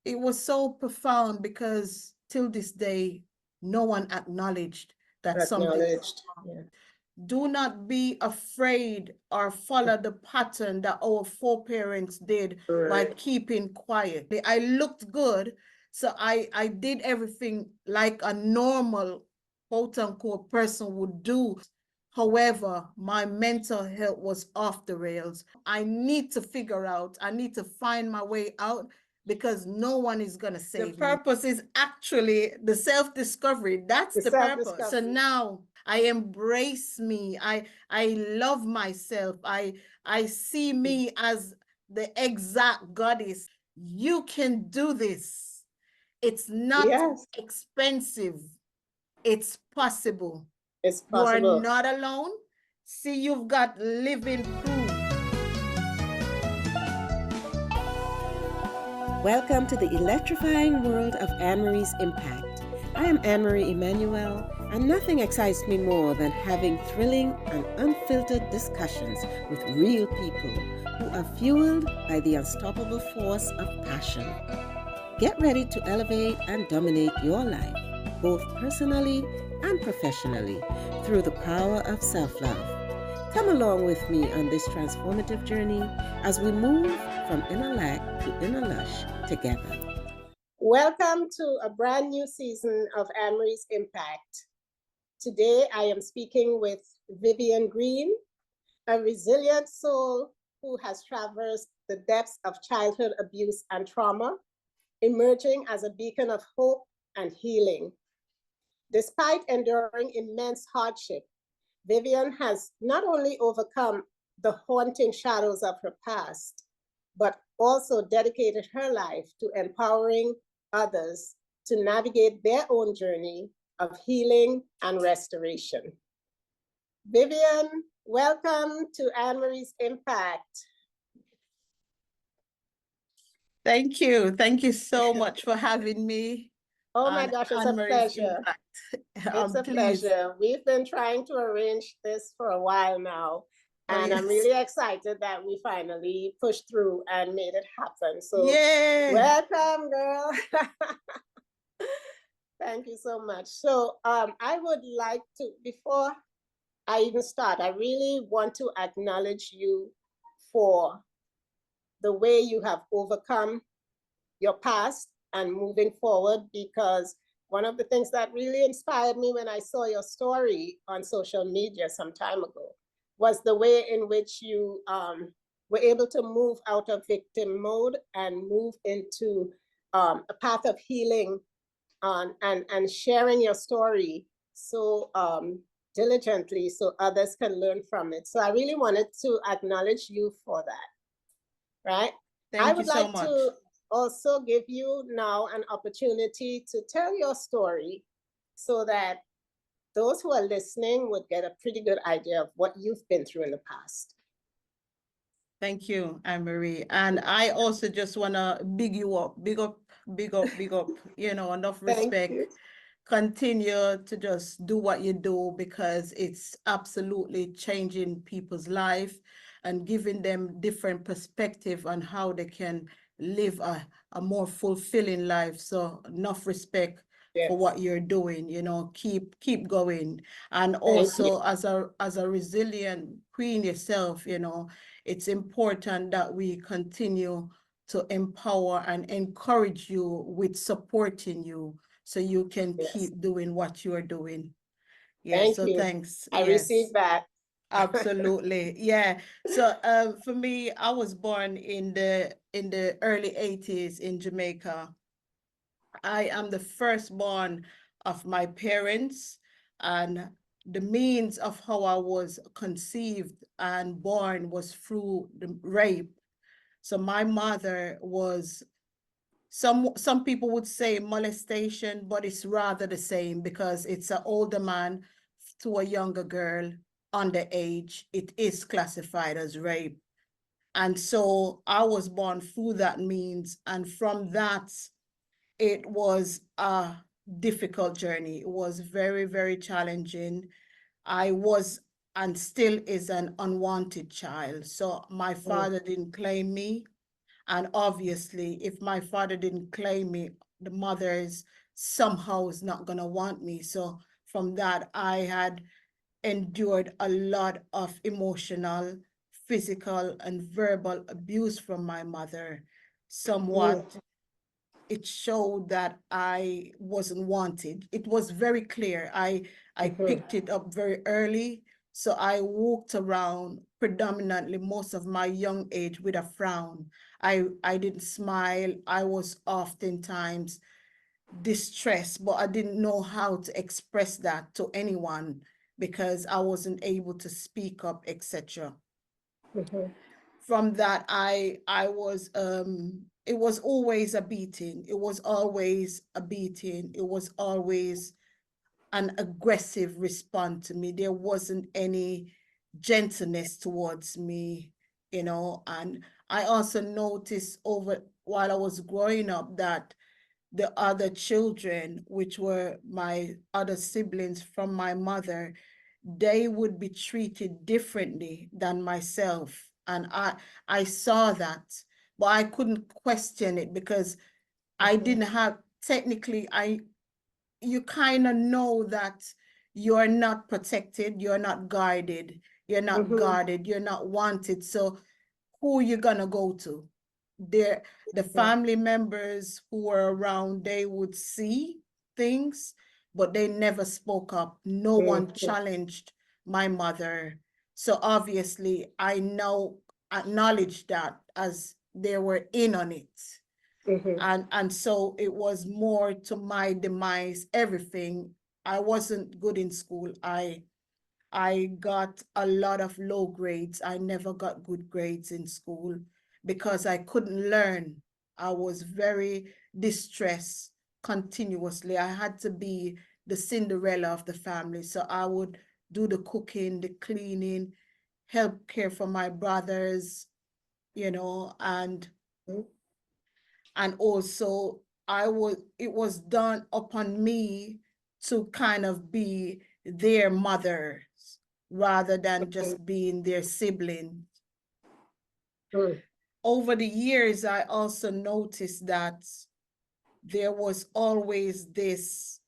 it was so profound because till this day, no one acknowledged that something was Acknowledged. wrong. Yeah. Do not be afraid or follow the pattern that our foreparents did by Right. keeping quiet. I looked good, so I did everything like a normal, quote unquote, person would do. However, my mental health was off the rails. I need to figure out, I need to find my way out because no one is going to save me. The purpose is actually the self-discovery. That's The the purpose. So self-discovery. now I embrace me. I love myself. I see me as the exact goddess. You can do this. It's not Yes, expensive. It's possible. it's You are possible. not alone. See, you've got living proof. Welcome to the electrifying world of Anne-Marie's Impact. I am Anne-Marie Emmanuel, and nothing excites me more than having thrilling and unfiltered discussions with real people who are fueled by the unstoppable force of passion. Get ready to elevate and dominate your life, both personally and professionally, through the power of self-love. Come along with me on this transformative journey as we move from inner lack to inner lush together. Welcome to a brand new season of Anne-Marie's Impact. Today, I am speaking with Vivienne Green, a resilient soul who has traversed the depths of childhood abuse and trauma, emerging as a beacon of hope and healing. Despite enduring immense hardship, Vivienne has not only overcome the haunting shadows of her past, but also dedicated her life to empowering others to navigate their own journey of healing and restoration. Vivienne, welcome to Anne-Marie's Impact. Thank you. Thank you so much for having me. Oh my gosh, it's a pleasure. It's a pleasure. We've been trying to arrange this for a while now, and I'm really excited that we finally pushed through and made it happen. So yeah, welcome, girl. Thank you so much. So I would like to, before I even start, I really want to acknowledge you for the way you have overcome your past and moving forward, because one of the things that really inspired me when I saw your story on social media some time ago was the way in which you were able to move out of victim mode and move into a path of healing and sharing your story so diligently so others can learn from it. So I really wanted to acknowledge you for that, right? Thank you so much. To also give you now an opportunity to tell your story so that those who are listening would get a pretty good idea of what you've been through in the past. Thank you, Anne-Marie. And I also just want to big you up, big up, enough respect. Continue to just do what you do because it's absolutely changing people's life and giving them different perspective on how they can live a more fulfilling life. So enough respect for what you're doing, keep going. And also as a resilient queen yourself, it's important that we continue to empower and encourage you with supporting you so you can keep doing what you are doing. Yeah, thanks. I received that. Absolutely. Yeah. So for me, I was born in the early 80s in Jamaica. I am the firstborn of my parents, and the means of how I was conceived and born was through the rape. So my mother was, some people would say molestation, but it's rather the same because it's an older man to a younger girl underage. It is classified as rape. And so I was born through that means. And from that, it was a difficult journey. It was very, very challenging. I was and still is an unwanted child. So my father didn't claim me. And obviously, if my father didn't claim me, the mothers somehow is not gonna want me. So from that, I had endured a lot of emotional, physical, and verbal abuse from my mother. Somewhat, it showed that I wasn't wanted. It was very clear. I picked it up very early. So I walked around predominantly most of my young age with a frown. I didn't smile. I was oftentimes distressed, but I didn't know how to express that to anyone because I wasn't able to speak up, etc. From that, I was it was always a beating. It was always a beating. It was always an aggressive response to me. There wasn't any gentleness towards me, you know. And I also noticed over while I was growing up that the other children, which were my other siblings from my mother, they would be treated differently than myself. And I saw that, but I couldn't question it because I didn't have technically you kind of know that you're not protected, you're not guarded, you're not wanted. So who you gonna go to? There, the family members who were around, they would see things, but they never spoke up. No one challenged my mother. So obviously, I now acknowledge that as they were in on it. And so it was more to my demise, everything. I wasn't good in school. I got a lot of low grades. I never got good grades in school because I couldn't learn. I was very distressed continuously. I had to be the Cinderella of the family. So I would do the cooking, the cleaning, help care for my brothers, you know, and also it was done upon me to kind of be their mothers rather than just being their sibling. Over the years, I also noticed that there was always these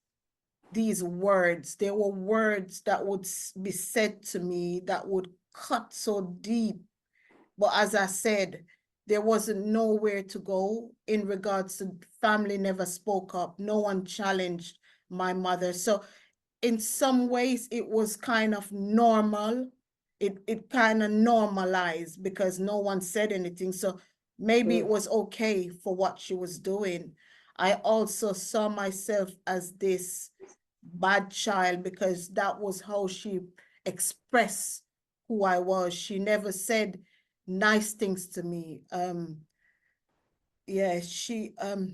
words. There were words that would be said to me that would cut so deep. But as I said, there wasn't nowhere to go in regards to family never spoke up. No one challenged my mother. So in some ways it was kind of normal. It kind of normalized because no one said anything. So maybe it was okay for what she was doing. I also saw myself as this bad child because that was how she expressed who I was. She never said nice things to me. Yeah,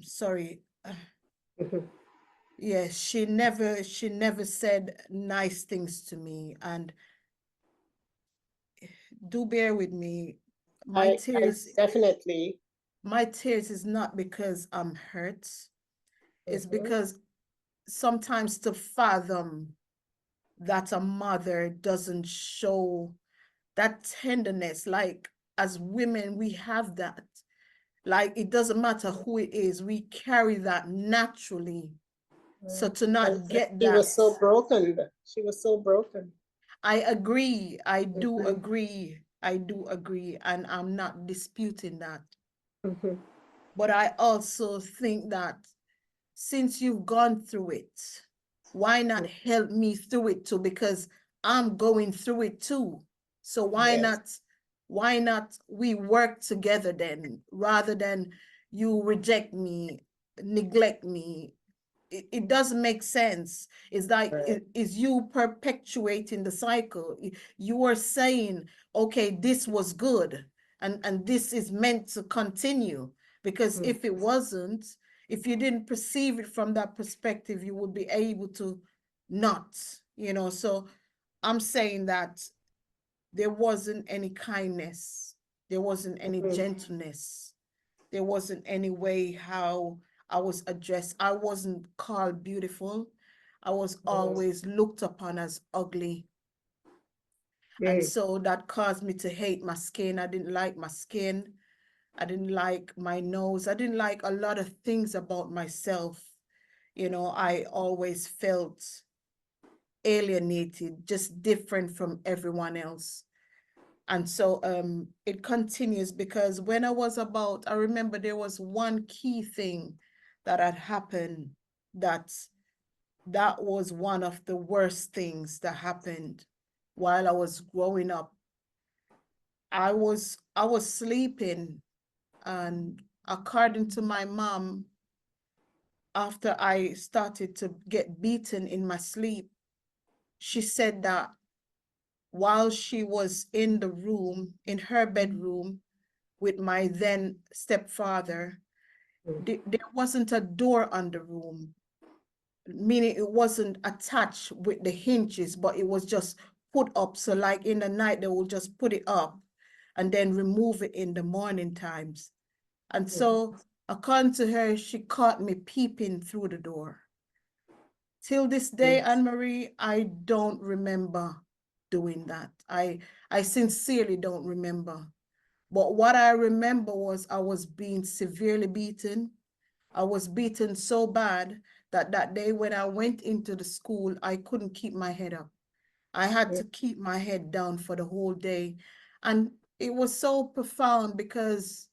sorry. Yeah, she never said nice things to me. And do bear with me. My I tears, definitely. my tears is not because I'm hurt. It's because sometimes to fathom that a mother doesn't show that tenderness, like as women, we have that. Like it doesn't matter who it is, we carry that naturally. So to not And get she was that, so broken. She was so broken. I agree. I do agree. I do agree. And I'm not disputing that. But I also think that since you've gone through it, why not help me through it too? Because I'm going through it too. So why not we work together then, rather than you reject me, neglect me? It doesn't make sense. It's like is you perpetuating the cycle. You are saying, okay, this was good, and this is meant to continue. Because if it wasn't, if you didn't perceive it from that perspective, you would be able to not, you know. So I'm saying that there wasn't any kindness, there wasn't any gentleness, there wasn't any way how I was addressed. I wasn't called beautiful. I was always looked upon as ugly. And so that caused me to hate my skin. I didn't like my skin. I didn't like my nose. I didn't like a lot of things about myself. You know, I always felt alienated, just different from everyone else. And so it continues because when I remember there was one key thing that had happened that was one of the worst things that happened while I was growing up. I was sleeping, and according to my mom, after I started to get beaten in my sleep, she said that while she was in the room, in her bedroom, with my then stepfather, there wasn't a door on the room, meaning it wasn't attached with the hinges, but it was just put up. So like in the night, they will just put it up and then remove it in the morning times. And so according to her, she caught me peeping through the door. Till this day, Anne-Marie, I don't remember doing that. I sincerely don't remember. But what I remember was I was being severely beaten. I was beaten so bad that that day when I went into the school, I couldn't keep my head up. I had to keep my head down for the whole day. And it was so profound because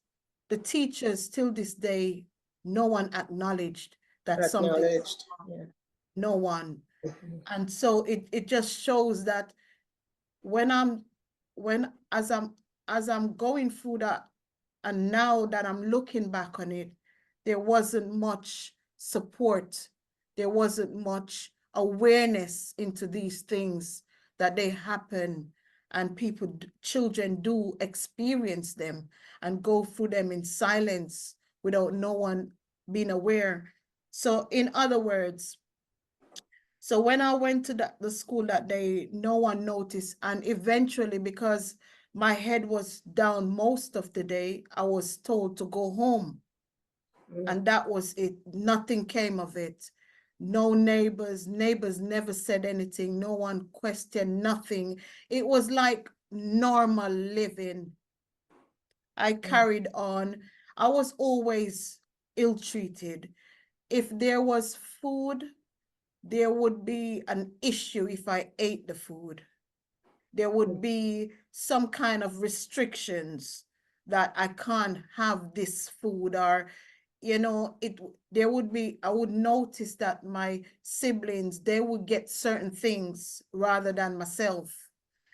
the teachers till this day, no one acknowledged that something was wrong. Yeah. No one. And so it just shows that when I'm when as I'm going through that, and now that I'm looking back on it, there wasn't much support. There wasn't much awareness into these things that they happen, and children do experience them and go through them in silence without no one being aware. So in other words, so when I went to the school that day, no one noticed. And eventually, because my head was down most of the day, I was told to go home. And that was it. Nothing came of it. No neighbors never said anything. No one questioned nothing. It was like normal living. I carried on. I was always ill-treated. If there was food, there would be an issue if I ate the food. There would be some kind of restrictions that I can't have this food, or, you know, I would notice that my siblings, they would get certain things rather than myself.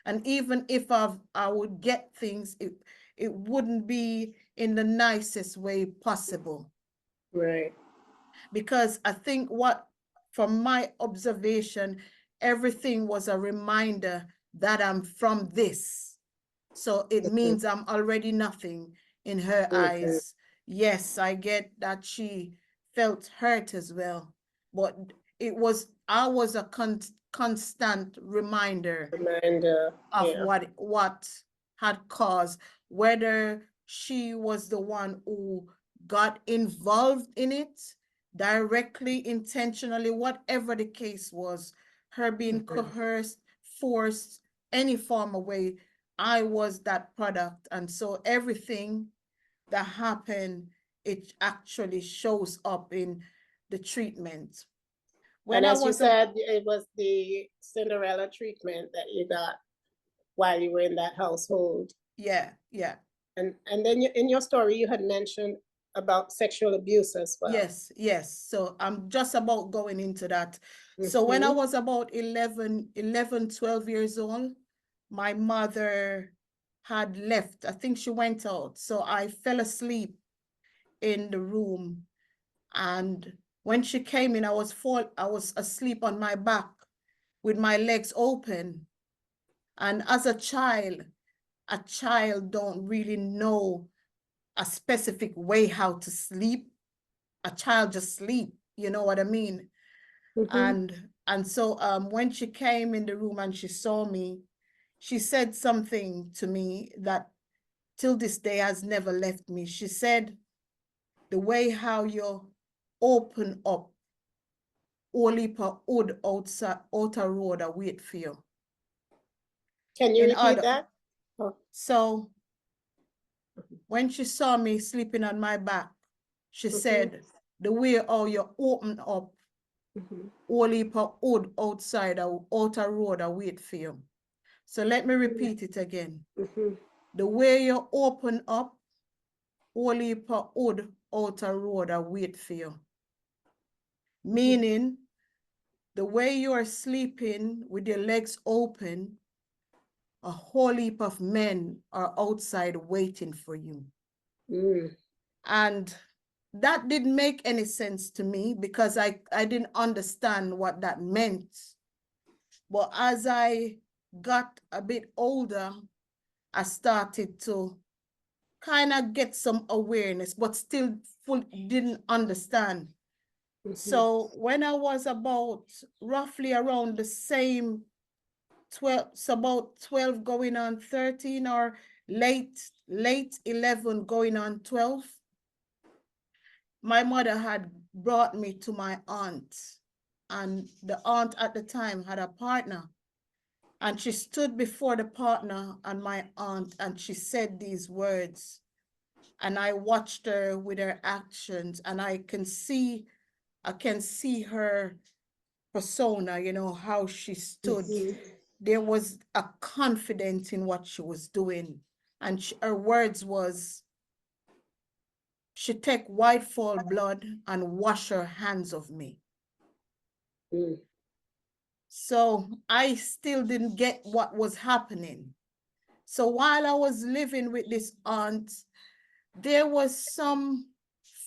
And even if I would get things, it wouldn't be in the nicest way possible. Right. Because I think from my observation, everything was a reminder that I'm from this. So it means I'm already nothing in her eyes. Yes, I get that she felt hurt as well, but I was a constant reminder of Yeah. what had caused, whether she was the one who got involved in it directly, intentionally, whatever the case was, her being coerced, forced, any form of way, I was that product. And so everything that happened, it actually shows up in the treatment. When And I as you was said, it was the Cinderella treatment that you got while you were in that household. yeah, yeah. And then in your story, you had mentioned about sexual abuse as well. Yes, yes. So I'm just about going into that. So when I was about 12 years old, my mother had left. I think she went out. So I fell asleep in the room. And when she came in, I was asleep on my back with my legs open. And as a child don't really know a specific way how to sleep. A child just sleep, you know what I mean? And so when she came in the room and she saw me, she said something to me that till this day has never left me. She said, the way how you open up only per hood outer road a wait for you. Can you In repeat other, that? so when she saw me sleeping on my back, she Mhm. said, the way how you open up, whole heap of wood outside a outer road a wait for you. So let me repeat it again. The way you open up, whole heap of wood outer road a wait for you. Meaning, the way you are sleeping with your legs open, a whole heap of men are outside waiting for you. And that didn't make any sense to me because I didn't understand what that meant. But as I got a bit older, I started to kind of get some awareness, but still didn't understand. So when I was about roughly around the same 12, so about 12 going on 13 or late 11 going on 12, my mother had brought me to my aunt, and the aunt at the time had a partner, and she stood before the partner and my aunt, and she said these words, and I watched her with her actions, and I can see her persona, you know, how she stood. There was a confidence in what she was doing, and her words was, she take white fall blood and wash her hands of me. So I still didn't get what was happening. So while I was living with this aunt, there was some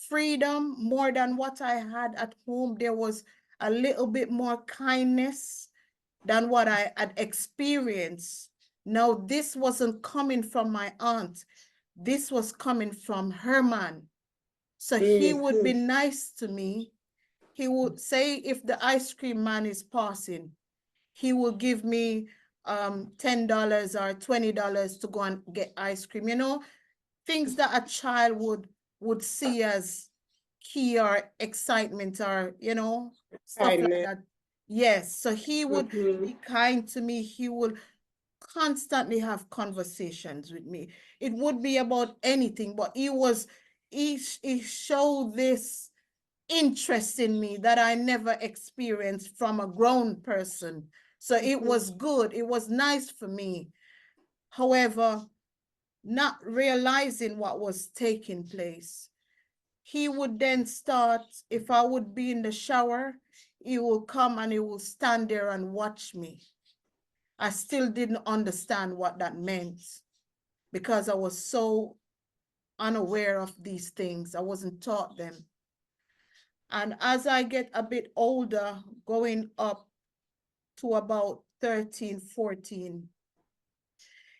freedom more than what I had at home. There was a little bit more kindness than what I had experienced. Now, this wasn't coming from my aunt. This was coming from her man. So he would be nice to me. He would say if the ice cream man is passing, he will give me $10 or $20 to go and get ice cream, you know, things that a child would see as key or excitement or, you know, stuff like that. Yes, so he would be kind to me. He would constantly have conversations with me. It would be about anything, but he showed this interest in me that I never experienced from a grown person. So it was good. It was nice for me. However, not realizing what was taking place, he would then start, if I would be in the shower, he will come and he will stand there and watch me. I still didn't understand what that meant because I was so unaware of these things. I wasn't taught them. And as I get a bit older, going up to about 13, 14,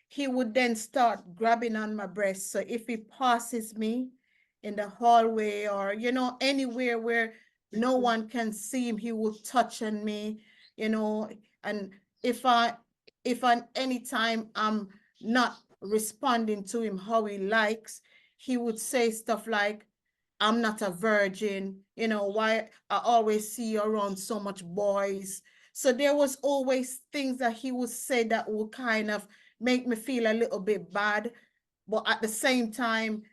he would then start grabbing on my breast. So if he passes me in the hallway or, you know, anywhere where no one can see him, he will touch on me, you know, and if on any time I'm not responding to him how he likes, he would say stuff like, I'm not a virgin, you know, why I always see you around so much boys. So there was always things that he would say that would kind of make me feel a little bit bad. But at the same time,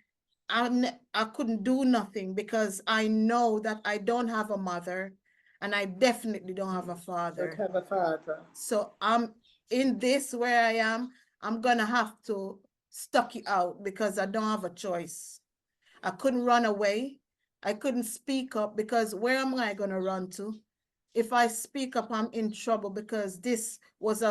I couldn't do nothing because I know that I don't have a mother and I definitely don't have a father. Don't have a father. So I'm in this where I am, I'm gonna have to stuck it out because I don't have a choice. I couldn't run away. I couldn't speak up because where am I gonna run to? If I speak up, I'm in trouble because this was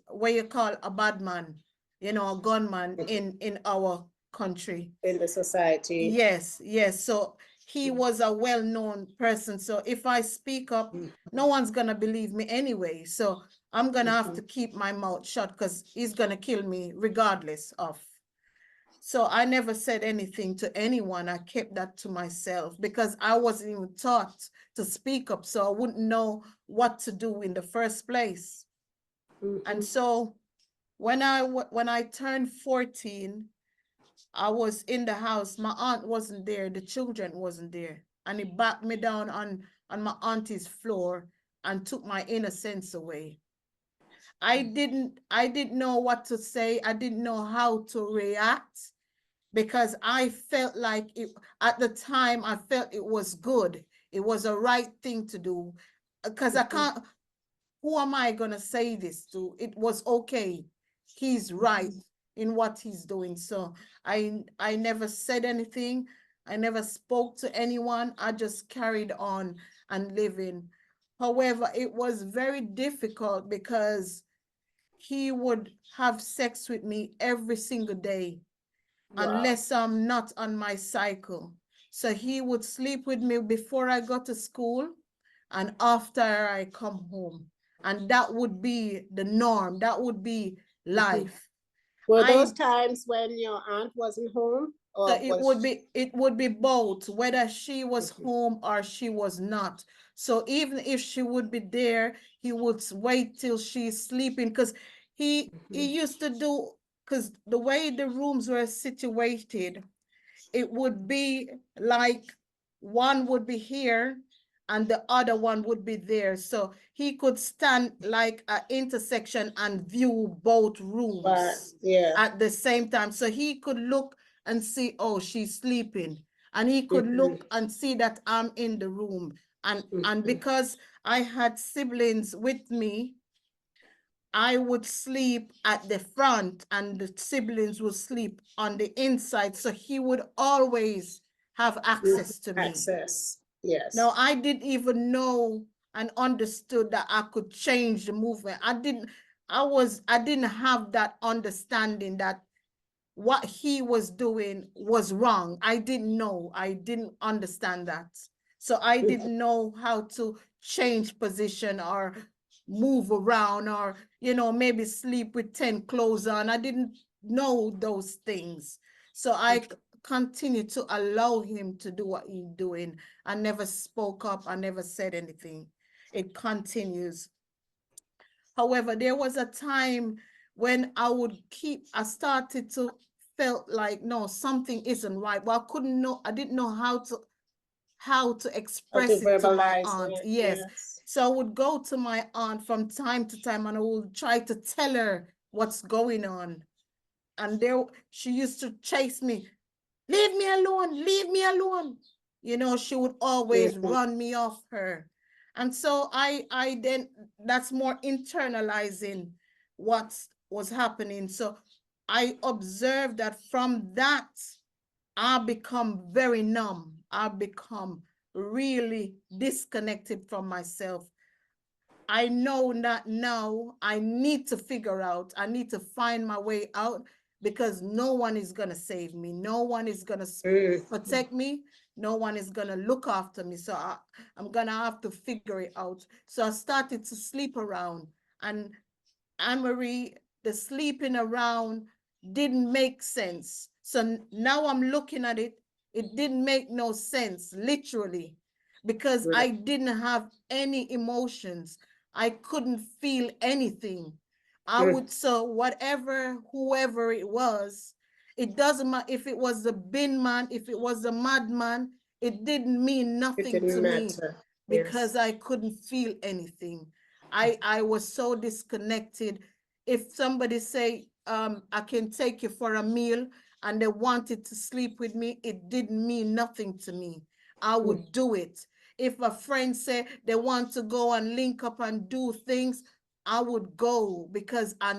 what you call a bad man, you know, a gunman in our country. In the society. Yes, yes. So he was a well-known person. So if I speak up, no one's gonna believe me anyway. So I'm gonna have to keep my mouth shut because he's gonna kill me regardless of. So I never said anything to anyone. I kept that to myself because I wasn't even taught to speak up. So I wouldn't know what to do in the first place. And so when I turned 14, I was in the house. My aunt wasn't there. The children wasn't there. And he backed me down on my auntie's floor and took my innocence away. I didn't know what to say. I didn't know how to react because I felt like it at the time. I felt it was good. It was a right thing to do, because I can't. Who am I gonna say this to? It was okay. He's right in what he's doing. So I never said anything. I never spoke to anyone. I just carried on and living. However, it was very difficult because he would have sex with me every single day Wow. unless I'm not on my cycle. So he would sleep with me before I go to school and after I come home. And that would be the norm. That would be life. Were those I times when your aunt wasn't home, so or was it would be both, whether she was home or she was not. So even if she would be there, he would wait till she's sleeping, because he used to do, because the way the rooms were situated, it would be like one would be here and the other one would be there. So he could stand like an intersection and view both rooms yeah. at the same time. So he could look and see, oh, she's sleeping. And he could look and see that I'm in the room. And because I had siblings with me, I would sleep at the front and the siblings would sleep on the inside. So he would always have access to me. Access, yes. Now, I didn't even know and understood that I could change the movement. I didn't have that understanding that what he was doing was wrong. I didn't know. I didn't understand that. So I didn't know how to change position or move around or, maybe sleep with 10 clothes on. I didn't know those things. So I continued to allow him to do what he's doing. I never spoke up. I never said anything. It continues. However, there was a time when I started to felt like, no, something isn't right. Well, I didn't know how to express it to my verbalize aunt. it, Yes. yes. So I would go to my aunt from time to time and I would try to tell her what's going on. And she used to chase me, leave me alone, leave me alone. She would always run me off her. And so I then, that's more internalizing what was happening. So I observed that from that, I become very numb. I become really disconnected from myself. I know that now I need to figure out, I need to find my way out, because no one is going to save me. No one is going to protect me. No one is going to look after me. So I'm going to have to figure it out. So I started to sleep around, and Anne-Marie, the sleeping around didn't make sense. So now I'm looking at it, it didn't make no sense, literally, because I didn't have any emotions. I couldn't feel anything. So whatever, whoever it was, it doesn't matter if it was the bin man, if it was the madman, it didn't mean nothing to me because I couldn't feel anything. I was so disconnected. If somebody say, I can take you for a meal, and they wanted to sleep with me, it didn't mean nothing to me. I would do it. If a friend said they want to go and link up and do things, I would go, because I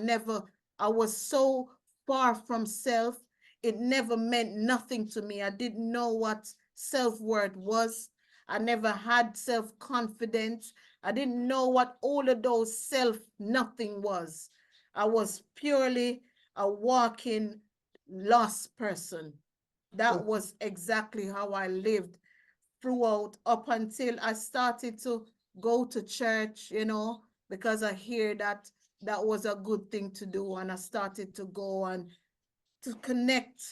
was so far from self. It never meant nothing to me. I didn't know what self-worth was. I never had self-confidence. I didn't know what all of those self-nothing was. I was purely a walking lost person. That was exactly how I lived throughout, up until I started to go to church, because I hear that that was a good thing to do. And I started to go and to connect,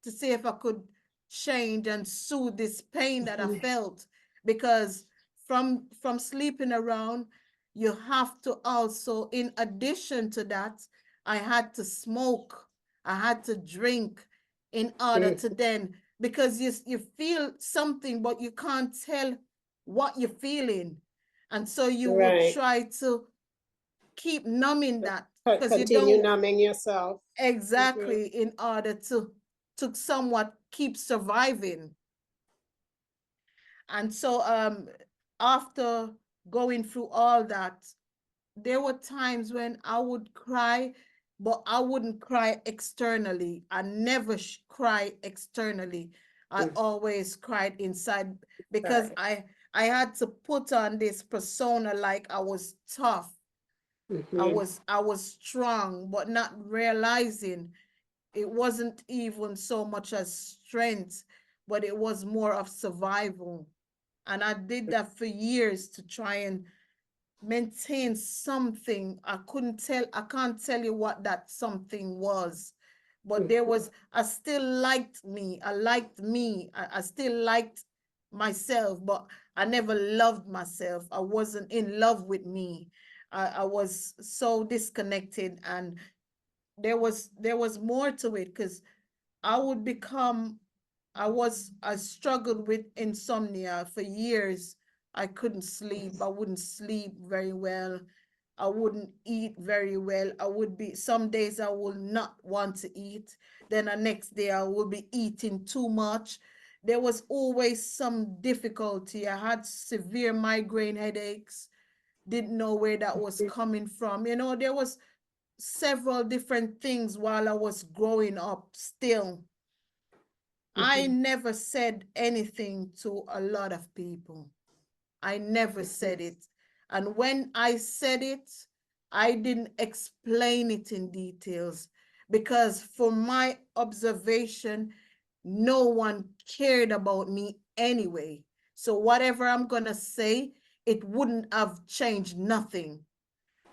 to see if I could change and soothe this pain that I felt. Because from sleeping around, you have to also, in addition to that, I had to smoke, I had to drink in order to then, because you feel something, but you can't tell what you're feeling. And so you would try to keep numbing that, because you Continue don't numbing yourself. exactly in order to to somewhat keep surviving. And so after going through all that, there were times when I would cry, but I wouldn't cry externally. I never cry externally. I always cried inside because Right. I had to put on this persona like I was tough. I was strong, but not realizing it wasn't even so much as strength, but it was more of survival. And I did that for years to try and maintain something. I can't tell you what that something was, but there was, I still liked me. I liked me. I still liked myself, but I never loved myself. I wasn't in love with me. I was so disconnected, and there was more to it because I would become, I struggled with insomnia for years. I couldn't sleep. I wouldn't sleep very well. I wouldn't eat very well. I would be, some days I will not want to eat. Then the next day I will be eating too much. There was always some difficulty. I had severe migraine headaches, didn't know where that was coming from. You know, there was several different things while I was growing up still. I never said anything to a lot of people. I never said it. And when I said it, I didn't explain it in details because for my observation, no one cared about me anyway. So whatever I'm going to say, it wouldn't have changed nothing.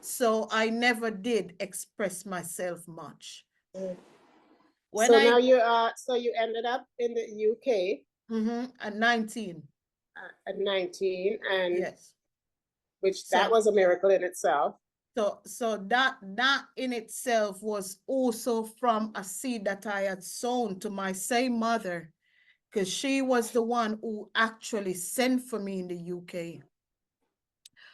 So I never did express myself much. When So now I, you so you ended up in the UK at 19, at 19, and yes. which that So was a miracle in itself. so that in itself was also from a seed that I had sown to my same mother, because she was the one who actually sent for me in the UK.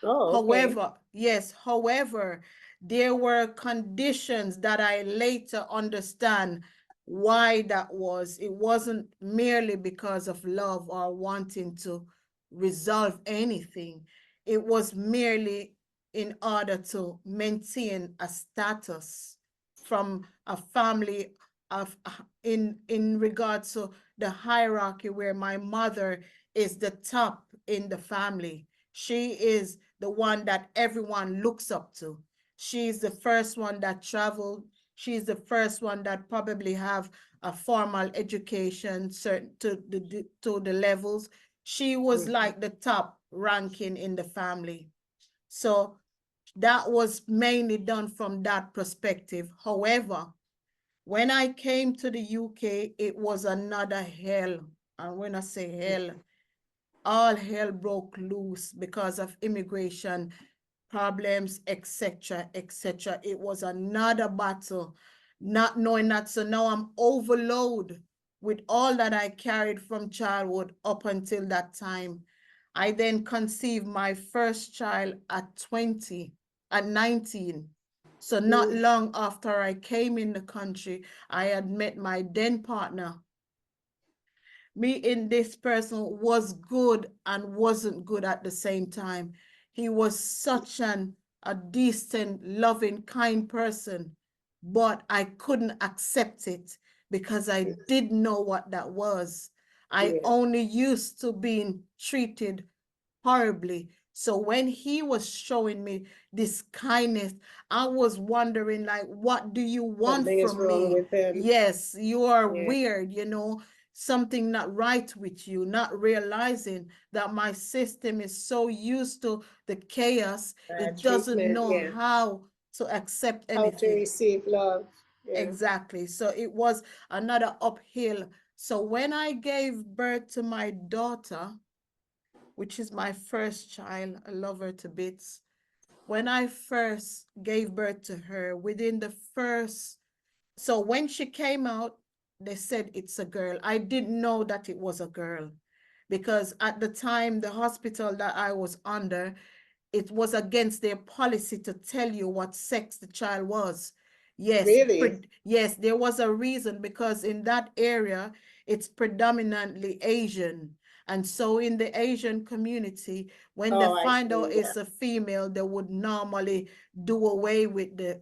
Oh, okay. However, yes, however, there were conditions that I later understand why that was. It wasn't merely because of love or wanting to resolve anything. It was merely in order to maintain a status from a family of in regards to the hierarchy where my mother is the top in the family. She is the one that everyone looks up to. She's the first one that traveled. She's the first one that probably have a formal education certain to the levels. She was like the top ranking in the family. So that was mainly done from that perspective. However, when I came to the UK, it was another hell. And when I say hell, all hell broke loose because of immigration problems, etc., etc. It was another battle, not knowing that. So now I'm overloaded with all that I carried from childhood up until that time. I then conceived my first child at 20, at 19. So not long after I came in the country, I had met my then partner. Meeting this person was good and wasn't good at the same time. He was such a decent, loving, kind person, but I couldn't accept it because I didn't know what that was. I Yeah. only used to being treated horribly. So when he was showing me this kindness, I was wondering, like, what do you want Something is from wrong me? with him. Yes, you are Yeah. weird, something not right with you, not realizing that my system is so used to the chaos, Bad it doesn't treatment. know Yeah. how to accept How to anything. receive love. Yeah. Exactly. So it was another uphill. So when I gave birth to my daughter, which is my first child, I love her to bits. When I first gave birth to her, within the first, so when she came out, they said it's a girl. I didn't know that it was a girl because at the time, the hospital that I was under, it was against their policy to tell you what sex the child was. Yes, Really? yes, there was a reason because in that area, it's predominantly Asian. And so in the Asian community, when they Oh, I find out see. Yeah. it's a female, they would normally do away with the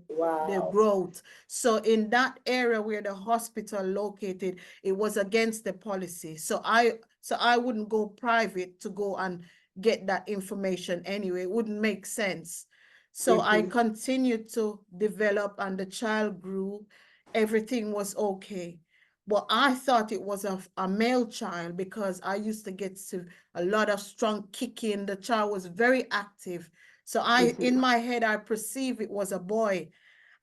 Wow. growth. So in that area where the hospital located, it was against the policy. So I wouldn't go private to go and get that information anyway. It wouldn't make sense. So I Mm-hmm. continued to develop and the child grew. Everything was okay. But I thought it was a male child because I used to get to a lot of strong kicking. The child was very active. So in Mm-hmm. my head, I perceived it was a boy.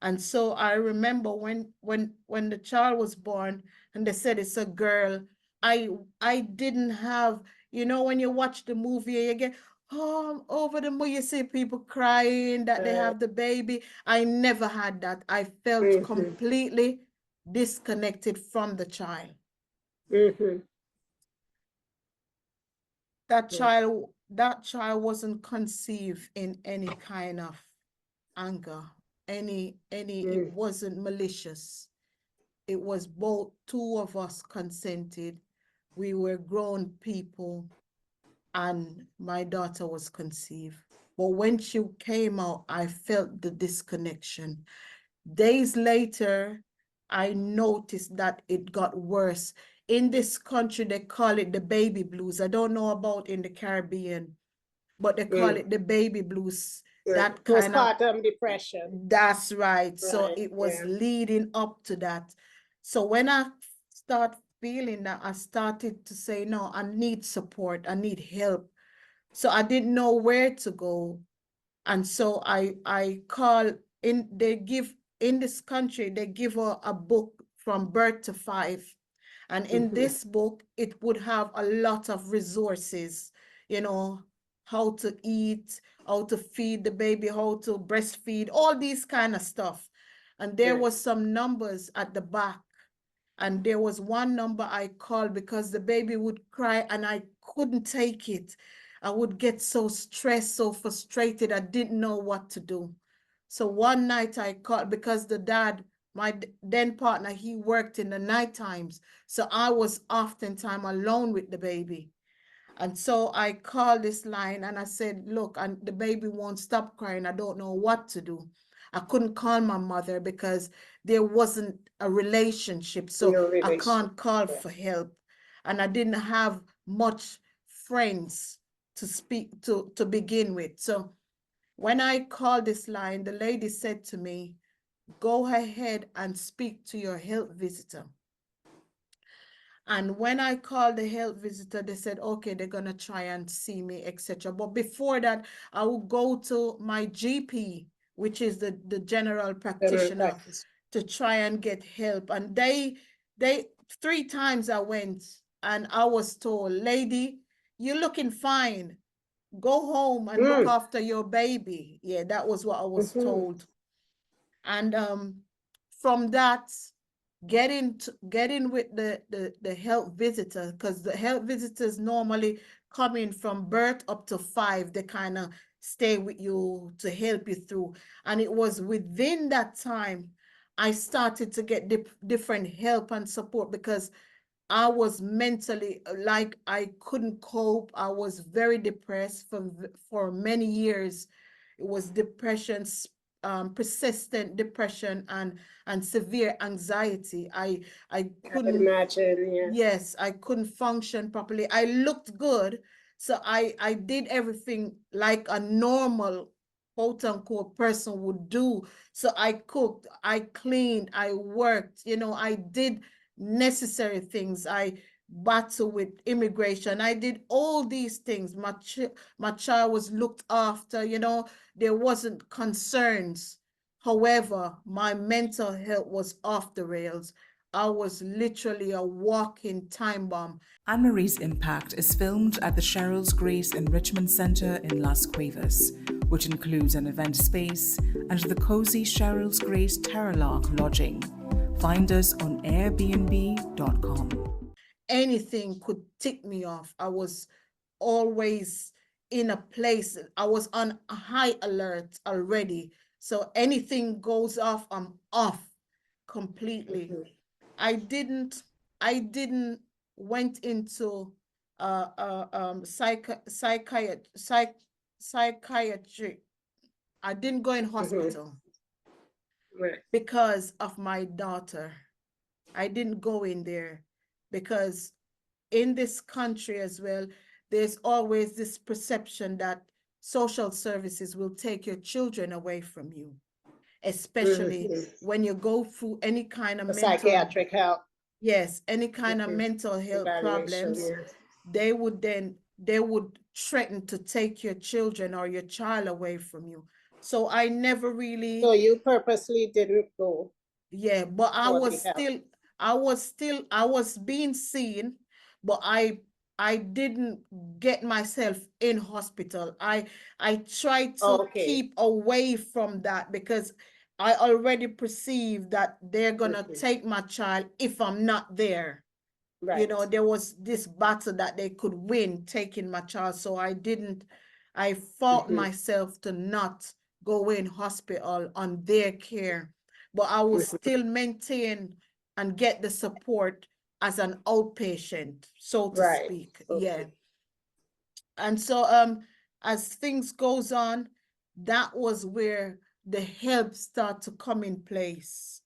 And so I remember when the child was born and they said it's a girl, I I didn't have, when you watch the movie, you get over the movie, you see people crying that they have the baby. I never had that. I felt Mm-hmm. completely disconnected from the child. Mm-hmm. That child wasn't conceived in any kind of anger, it Mm-hmm. wasn't malicious. It was both two of us consented. We were grown people, and my daughter was conceived. But when she came out, I felt the disconnection. Days later, I noticed that it got worse. In this country, they call it the baby blues. I don't know about in the Caribbean, but they call Mm. it the baby blues. The That kind of postpartum depression. That's right. So Right. it was Yeah. leading up to that. So when I start feeling that, I started to say, no, I need support. I need help. So I didn't know where to go. And so I call in, they give in this country, they give a book from birth to 5. And in Mm-hmm. this book, it would have a lot of resources, you know, how to eat, how to feed the baby, how to breastfeed, all these kind of stuff. And there Right. was some numbers at the back. And there was one number I called because the baby would cry and I couldn't take it. I would get so stressed, so frustrated. I didn't know what to do. So one night I called because the dad, my then partner, he worked in the night times. So I was oftentimes alone with the baby. And so I called this line and I said, look, and the baby won't stop crying. I don't know what to do. I couldn't call my mother because there wasn't a relationship. So No I relation. can't call Yeah. for help. And I didn't have much friends to speak to begin with. So when I called this line, the lady said to me, go ahead and speak to your health visitor. And when I called the health visitor, they said, okay, they're going to try and see me, etc. But before that, I would go to my GP, which is the general General practitioner, practice. to try and get help. And they 3 times I went and I was told, lady, you're looking fine. Go home and look Mm. after your baby. Yeah, that was what I was Mm-hmm. told. And from that, getting with the health visitor, because the health visitors normally come in from birth up to 5. They kind of stay with you to help you through. And it was within that time I started to get different help and support because I was mentally like I couldn't cope. I was very depressed for many years. It was depression, persistent depression, and severe anxiety. I I would couldn't. imagine. Yeah. Yes, I couldn't function properly. I looked good, so I did everything like a normal quote unquote person would do. So I cooked, I cleaned, I worked, I did necessary things. I battled with immigration. I did all these things. My child was looked after, there wasn't concerns. However, my mental health was off the rails. I was literally a walking time bomb. Anne Marie's Impact is filmed at the Cheryl's Grace Enrichment Center in Las Cuevas, which includes an event space and the cozy Cheryl's Grace Terralark lodging. Find us on airbnb.com. Anything could tick me off. I was always in a place, I was on a high alert already. So anything goes off, I'm off completely. Mhm. I didn't went into psychiatry. I didn't go in Mhm. hospital Right. because of my daughter. I didn't go in there because in this country as well, there's always this perception that social services will take your children away from you, especially Mhm. when you go through any kind of The mental, psychiatric help. yes, any kind of Mhm. mental health Evaluation. problems. Yes. They would threaten to take your children or your child away from you. So I never So really, you purposely didn't go yeah, but I for was the help. still, I was being seen, but I didn't get myself in hospital. I tried to Okay. keep away from that because I already perceived that they're gonna Mhm. take my child if I'm not there. Right. There was this battle that they could win taking my child. So I fought Mhm. myself to not go in hospital on their care, but I will Mhm. still maintain and get the support as an outpatient, so to Right. speak. Yeah. Okay. And so as things goes on, that was where the help start to come in place.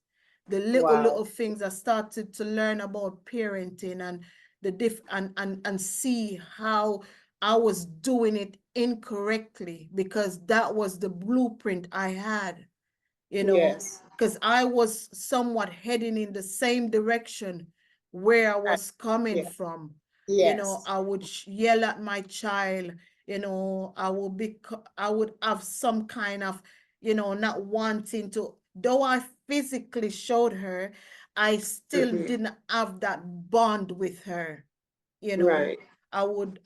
The little Wow. things I started to learn about parenting and the and see how I was doing it incorrectly because that was the blueprint I had, Yes. because I was somewhat heading in the same direction where I I- was coming Yeah. from. Yes. I would yell at my child, I would have some kind of, not wanting to, though I physically showed her, I still Mhm. didn't have that bond with her you know Right. I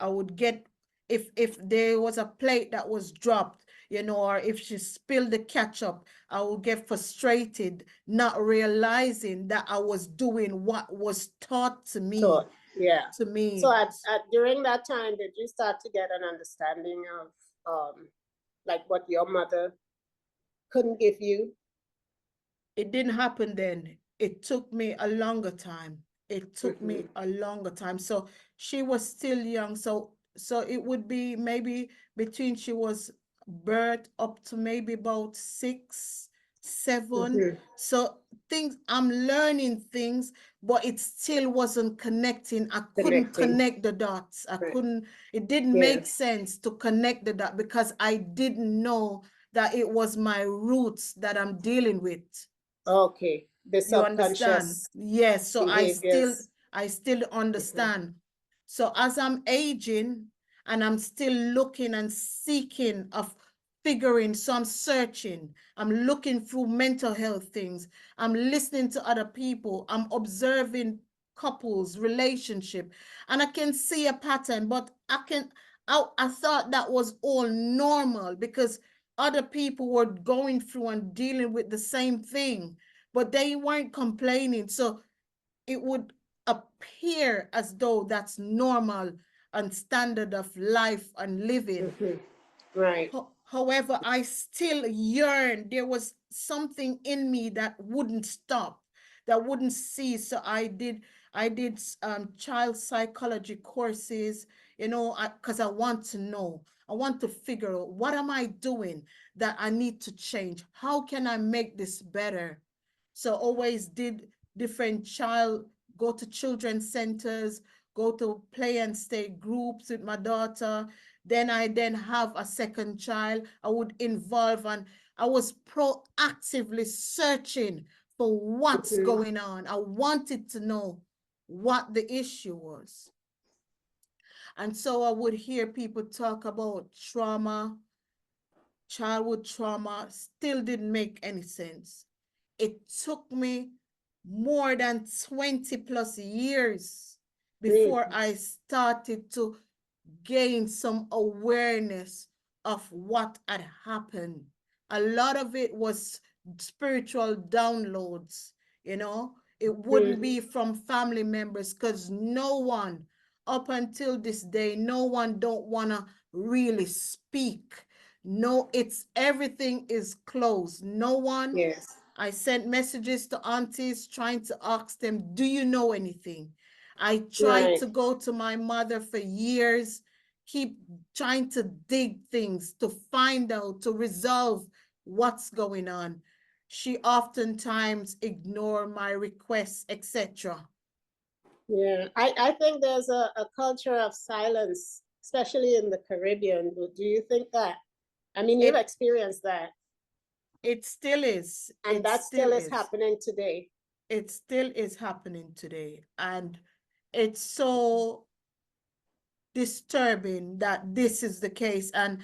would get, if there was a plate that was dropped, or if she spilled the ketchup, I would get frustrated, not realizing that I was doing what was taught to So me yeah. to So me during that time, did you start to get an understanding of like what your mother couldn't give you? It didn't happen then. It took me a longer time. It took Mhm. me a longer time. So she was still young. So it would be maybe between she was birth up to maybe about 6, 7. Mhm. So things I'm learning things, but it still wasn't connecting. I couldn't Connecting. connect the dots. Right. It didn't make Yes. sense to connect the dots because I didn't know that it was my roots that I'm dealing with. Okay. The You understand? subconscious Yes. So I still behaviors. I still Mhm. understand. So as I'm aging and I'm still looking and seeking of figuring, so I'm searching. I'm looking through mental health things. I'm listening to other people. I'm observing couples, relationship, and I can see a pattern, but I thought that was all normal because other people were going through and dealing with the same thing, but they weren't complaining. So it would appear as though that's normal and standard of life and living. Mhm. Right. However, I still yearned. There was something in me that wouldn't stop, that wouldn't cease. So I did child psychology courses, because I want to know. I want to figure out what am I doing that I need to change? How can I make this better? So always did different go to children's centers, go to play and stay groups with my daughter. Then I have a second child. I would involve, and I was proactively searching for what's Mhm. going on. I wanted to know what the issue was. And so I would hear people talk about trauma, childhood trauma, still didn't make any sense. It took me more than 20 plus years before Mm. I started to gain some awareness of what had happened. A lot of it was spiritual downloads, you know. It wouldn't Mhm. be from family members because no one, up until this day, no one don't want to really speak. No, it's everything is closed. No one. Yes. I sent messages to aunties trying to ask them, do you know anything? I tried Right. to go to my mother for years, keep trying to dig things to find out, to resolve what's going on. She oftentimes ignore my requests, etc. Yeah. I think there's a culture of silence, especially in the Caribbean. Do you think that? I mean, you've It experienced that, it still is. and It that still still is is. happening today. It still is happening today. And it's so disturbing that this is the case. And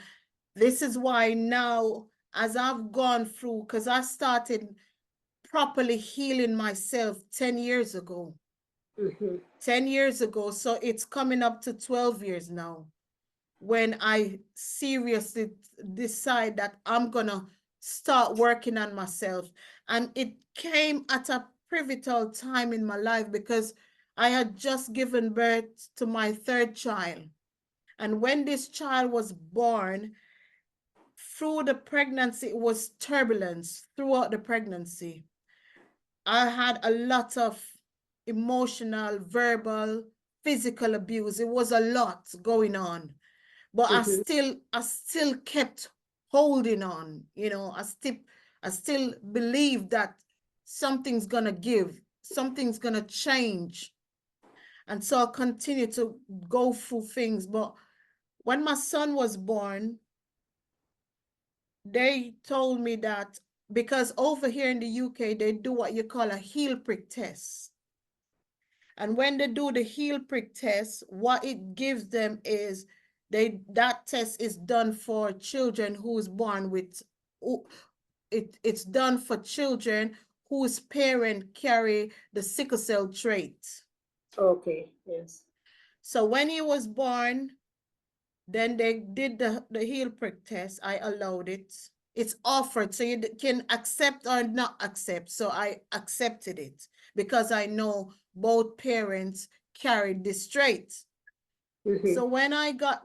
this is why now, as I've gone through, because I started properly healing myself 10 years ago. Mm-hmm. 10 years ago. So it's coming up to 12 years now when I seriously decide that I'm going to start working on myself. And it came at a pivotal time in my life because I had just given birth to my third child. And when this child was born, through the pregnancy, it was turbulence throughout the pregnancy. I had a lot of emotional, verbal, physical abuse. It was a lot going on. But Mm-hmm. I still kept holding on. I still believe that something's gonna give, something's gonna change. And so I continue to go through things. But when my son was born, they told me that because over here in the UK, they do what you call a heel prick test. And when they do the heel prick test, what it gives them is that test is done for children who is born with it's done for children whose parent carry the sickle cell trait. Okay. Yes. So when he was born, then they did the heel prick test. I allowed it. It's offered, so you can accept or not accept. So I accepted it because I know both parents carried this trait. Mm-hmm. So when I got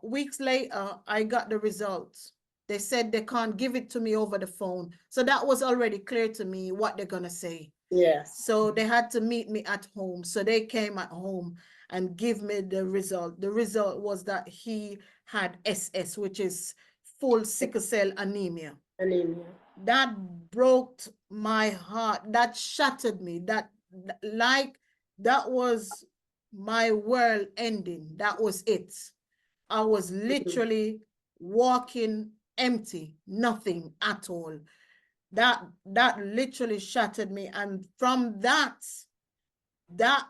weeks later, I got the results. They said they can't give it to me over the phone. So that was already clear to me what they're gonna say. Yes. So they had to meet me at home. So they came at home and give me the result. The result was that he had SS, which is full sickle cell anemia. Anemia. That broke my heart. That shattered me. That was my world ending. That was it. I was literally walking empty, nothing at all. That literally shattered me. And from that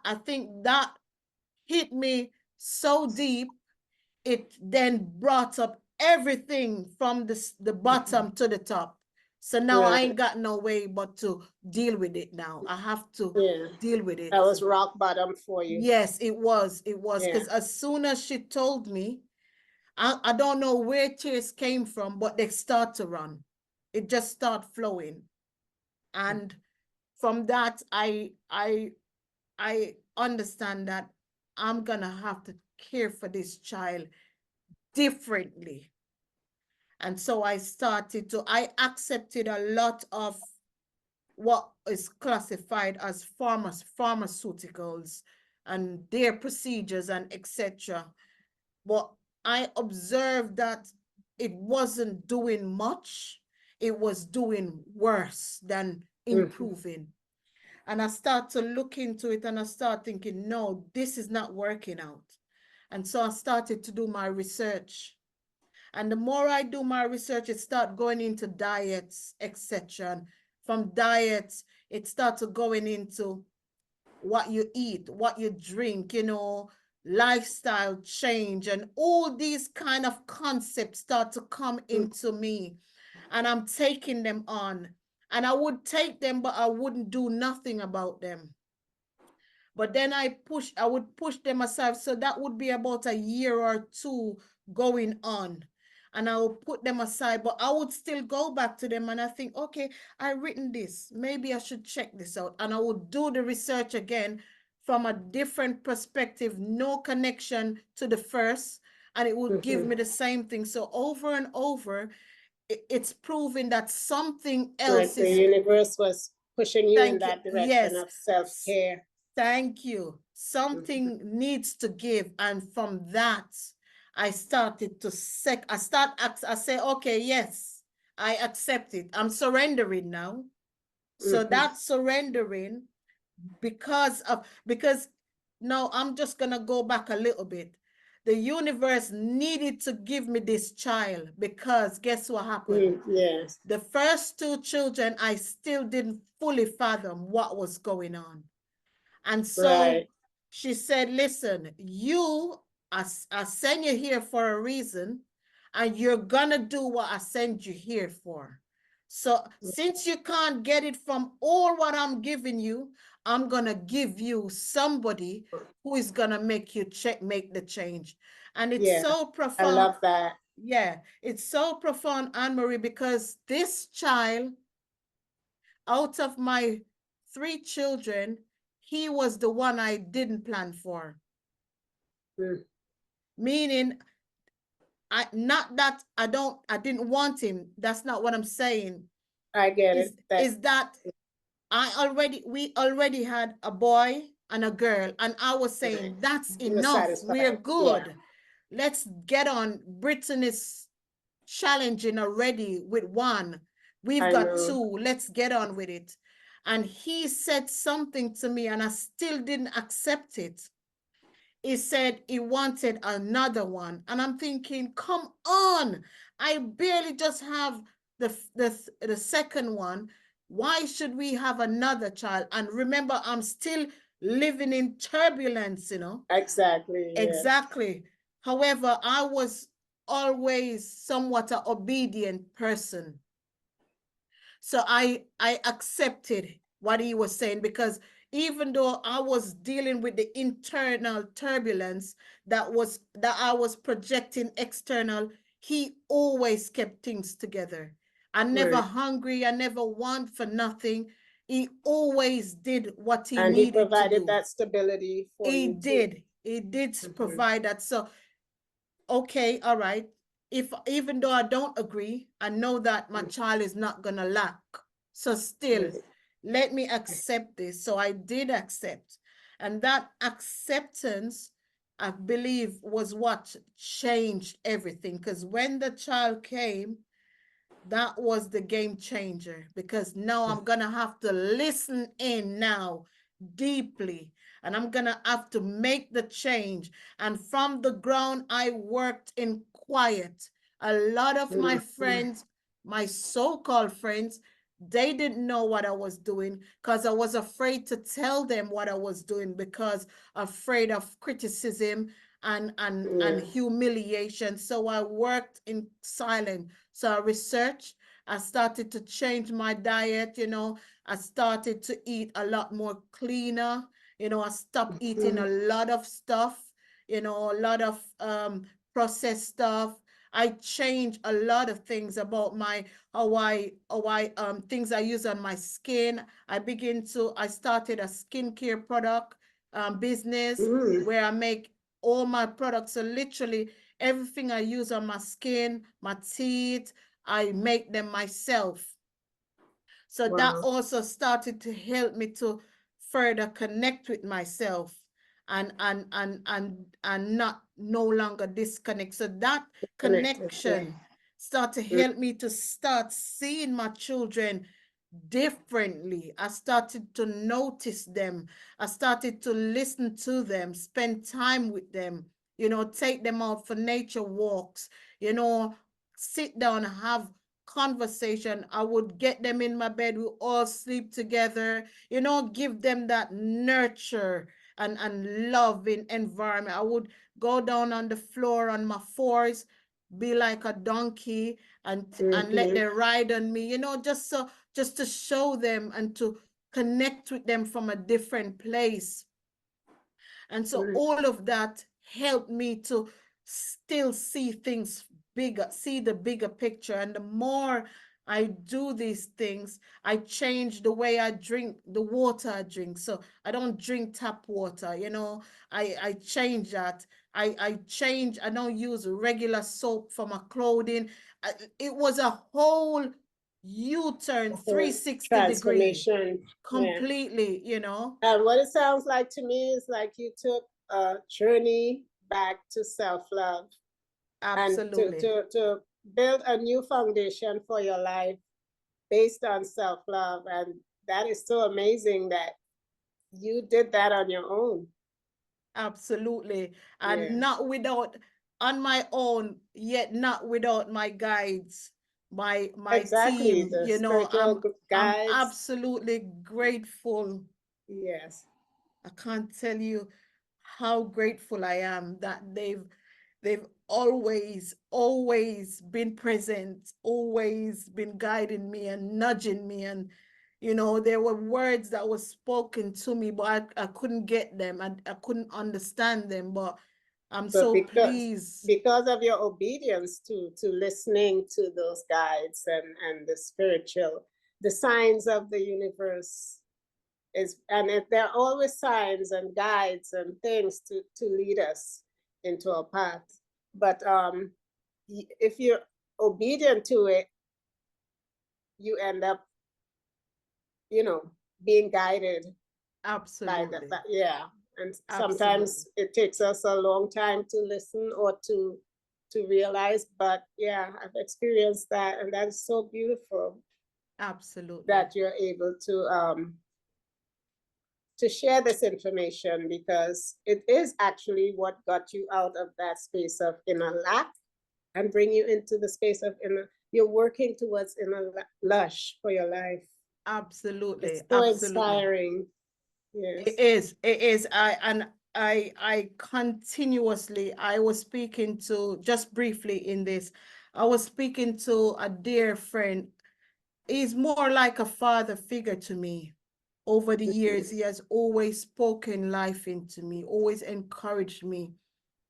I think that hit me so deep, it then brought up everything from the bottom to the top. So now I Right. ain't got no way but to deal with it now. I have to Yeah. deal with it. That was rock bottom for you. Yes, it was. It was Yeah. because as soon as she told me, I don't know where tears came from, but they start to run. It just start flowing. And from that, I understand that I'm gonna have to care for this child differently. And so I accepted a lot of what is classified as pharmaceuticals and their procedures and etc. But I observed that it wasn't doing much. It was doing worse than Mm-hmm. improving. And I start to look into it and I start thinking, no, this is not working out. And so I started to do my research. And the more I do my research, it start going into diets, etc. From diets, it starts going into what you eat, what you drink, lifestyle change, and all these kind of concepts start to come into me. And I'm taking them on. And I would take them, but I wouldn't do nothing about them. But then I would push them aside. So that would be about a year or two going on. And I would put them aside, but I would still go back to them and I think, okay, I written this. Maybe I should check this out. And I would do the research again from a different perspective, no connection to the first. and it would give me the same thing. So over and over, it's proving that something else Like the is, universe was pushing you in thank you, that direction yes, of self-care. thank you. Something needs to give. And from that, I started to I say, okay, yes, I accept it. I'm surrendering now. So that surrendering, because now I'm just gonna go back a little bit. The universe needed to give me this child because guess what happened? Yes. The first two children, I still didn't fully fathom what was going on. And so Right. she said, listen, I send you here for a reason, and you're gonna do what I send you here for. So since you can't get it from all what I'm giving you, I'm gonna give you somebody who is gonna make make the change. And it's Yeah. so I profound. love that. Yeah, it's so profound, Anne-Marie, because this child, out of my three children, he was the one I didn't plan for. Meaning, not that I didn't want him. That's not what I'm saying. I get it. Is that we already had a boy and a girl, and I was saying that's You were enough. We're satisfied. Yeah. good. Let's get on. Britain is challenging already with one. We've I got know. two. Let's get on with it. And he said something to me, and I still didn't accept it. He said he wanted another one. And I'm thinking, come on. I barely just have the second one. Why should we have another child? And remember, I'm still living in turbulence, you know? Exactly. Yeah. Exactly. However, I was always somewhat an obedient person. So I accepted what he was saying, because even though I was dealing with the internal turbulence that I was projecting external, he always kept things together. I never Right. hungry, I never want for nothing. He always did what he And he needed to provided do. that stability for He you too. did. He did provide that. So okay, all right. If even though I don't agree, I know that my child is not gonna lack. So still, let me accept this. So I did accept. And that acceptance, I believe, was what changed everything. Because when the child came, that was the game changer, because now I'm gonna have to listen in now deeply, and I'm gonna have to make the change. And from the ground, I worked in quiet. A lot of my friends, my so-called friends, they didn't know what I was doing because I was afraid to tell them what I was doing, because afraid of criticism and humiliation. So I worked in silence. So I researched. I started to change my diet. I started to eat a lot more cleaner. I stopped eating a lot of stuff. A lot of processed stuff. I changed a lot of things about my things I use on my skin. I started a skincare product business where I make all my products. So literally everything I use on my skin, my teeth, I make them myself. So that Wow. also started to help me to further connect with myself and not no longer disconnect. So that Connected. Yeah. connection started to help me to start seeing my children differently. I started to notice them. I started to listen to them, spend time with them, take them out for nature walks, sit down and have conversation. I would get them in my bed. We all sleep together, give them that nurture and loving environment. I would go down on the floor on my fours, be like a donkey, and let them ride on me, just to show them and to connect with them from a different place. And so all of that helped me to still see things bigger, see the bigger picture. And the more I do these things, I change the way I drink, the water I drink. So I don't drink tap water, I change that. I change. I don't use regular soap for my clothing. It was a whole U-turn, 360-degree, Transformation. Yeah. completely, you know. And what it sounds like to me is like you took a journey back to self-love and Absolutely. to build a new foundation for your life based on self-love. And that is so amazing that you did that on your own. Absolutely. And Yeah. not without, on my own, yet not without my guides, my Exactly. team. The You know, spiritual I'm guides. absolutely grateful. Yes. I can't tell you how grateful I am that they've always been present, always been guiding me and nudging me. And you know, there were words that were spoken to me, but I couldn't get them. I couldn't understand them, but I'm But so pleased. because of your obedience to listening to those guides and the spiritual, the signs of the universe is, and there are always signs and guides and things to lead us into a path. But if you're obedient to it, you end up, you know, being guided by that. Absolutely. Yeah. And Absolutely. sometimes it takes us a long time to listen or to realize, but yeah, I've experienced that, and that is so beautiful Absolutely. that you're able to share this information, because it is actually what got you out of that space of inner lack and bring you into the space of inner, you're working towards inner lush for your life. Absolutely. It's so Absolutely. inspiring. It Yes. is. It is. I continuously, I was speaking to, just briefly in this, I was speaking to a dear friend. He's more like a father figure to me. Over the years, he has always spoken life into me, always encouraged me.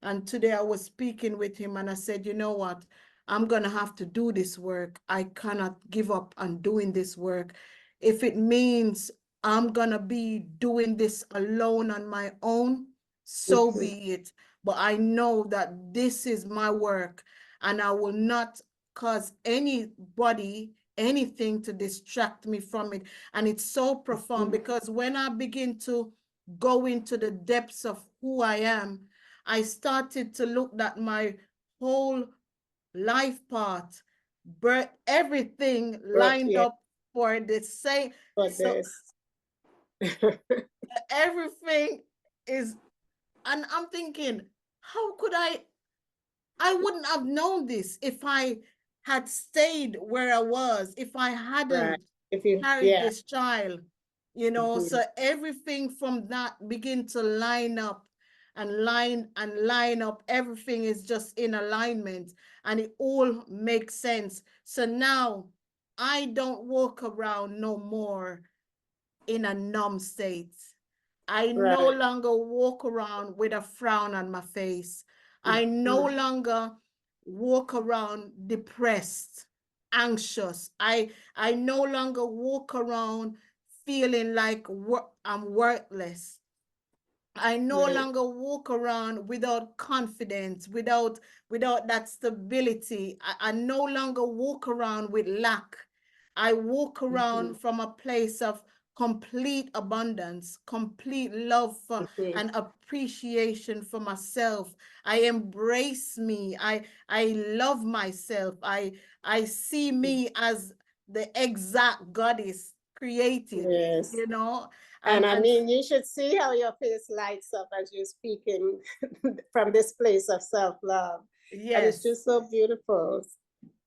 And today I was speaking with him and I said, you know what? I'm going to have to do this work. I cannot give up on doing this work. If it means I'm going to be doing this alone on my own, so be it. But I know that this is my work and I will not cause anybody anything to distract me from it. And it's so profound because when I begin to go into the depths of who I am, I started to look at my whole life path, but everything But lined yeah, up for the same. for So this. everything is, and I'm thinking, how could I wouldn't have known this if I had stayed where I was, if I Right. hadn't If you, carried yeah. this child, you know. So everything from that begin to line up and line up. Everything is just in alignment and it all makes sense. So now I don't walk around no more in a numb state. I no Right. longer walk around with a frown on my face. I no longer walk around depressed, anxious. I no longer walk around feeling like I'm worthless. I no Right. longer walk around without confidence, without that stability. I no longer walk around with lack. I walk around from a place of complete abundance, complete love for and appreciation for myself. I embrace me. I love myself. I see me as the exact goddess created, Yes. you know. And I And mean, you should see how your face lights up as you're speaking from this place of self-love. And it's yes, just so beautiful.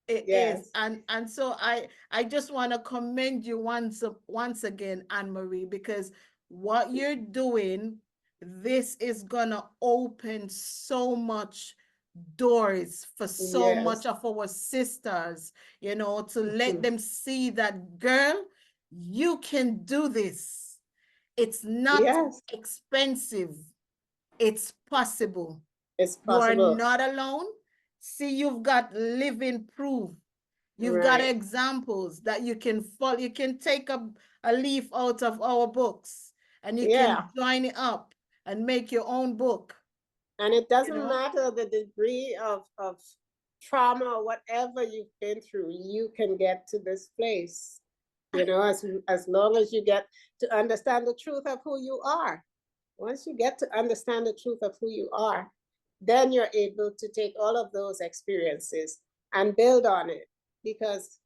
it is. Yes. And so I just want to commend you once again, Anne Marie, because what you're doing, this is gonna open so much doors for so much Yes. of our sisters, you know, to let them see that, girl, you can do this. It's not Yes. expensive, it's possible. It's You are possible. not alone. See, you've got living proof. You've got Right. examples that you can follow. You can take a leaf out of our books and you Yeah. can join it up and make your own book. And it doesn't know? matter the degree of trauma or whatever you've been through, you can get to this place. You know, as long as you get to understand the truth of who you are. Once you get to understand the truth of who you are, then you're able to take all of those experiences and build on it. Because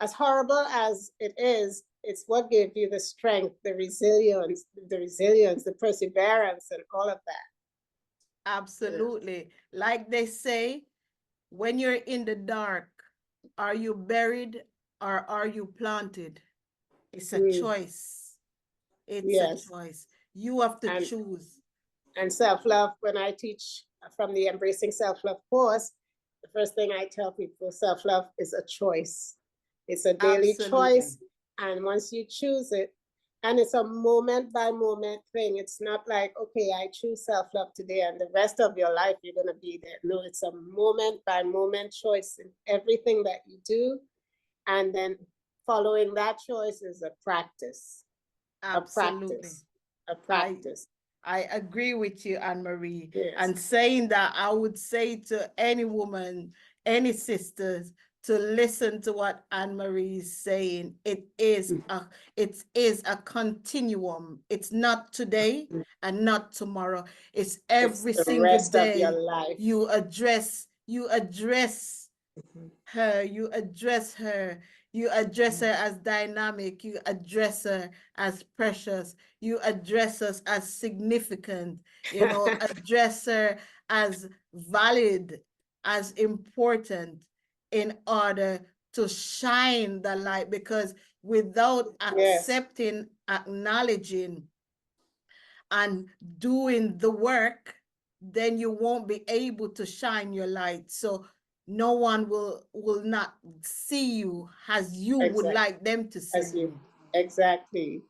as horrible as it is, it's what gave you the strength, the resilience, the perseverance, and all of that. Absolutely. Like they say, when you're in the dark, are you buried or are you planted? It's a choice. It's a Yes. choice. You have to And choose. and self-love, when I teach from the Embracing Self-Love course, the first thing I tell people, self-love is a choice. It's a daily Absolutely. choice. And once you choose it, and it's a moment by moment thing. It's not like, okay, I choose self-love today and the rest of your life you're going to be there. No, it's a moment by moment choice in everything that you do. And then following that choice is a practice, Absolutely. a practice. I agree with you, Anne-Marie. Yes. And saying that, I would say to any woman, any sisters, to listen to what Anne-Marie is saying. It is a continuum. It's not today and not tomorrow. It's every It's the single rest of your day. life. You address her, you address her, you address her as dynamic, you address her as precious, you address us as significant, you know, address her as valid, as important, in order to shine the light. Because without accepting, acknowledging, and doing the work, then you won't be able to shine your light. So no one will not see you as you would like them to see you. Exactly.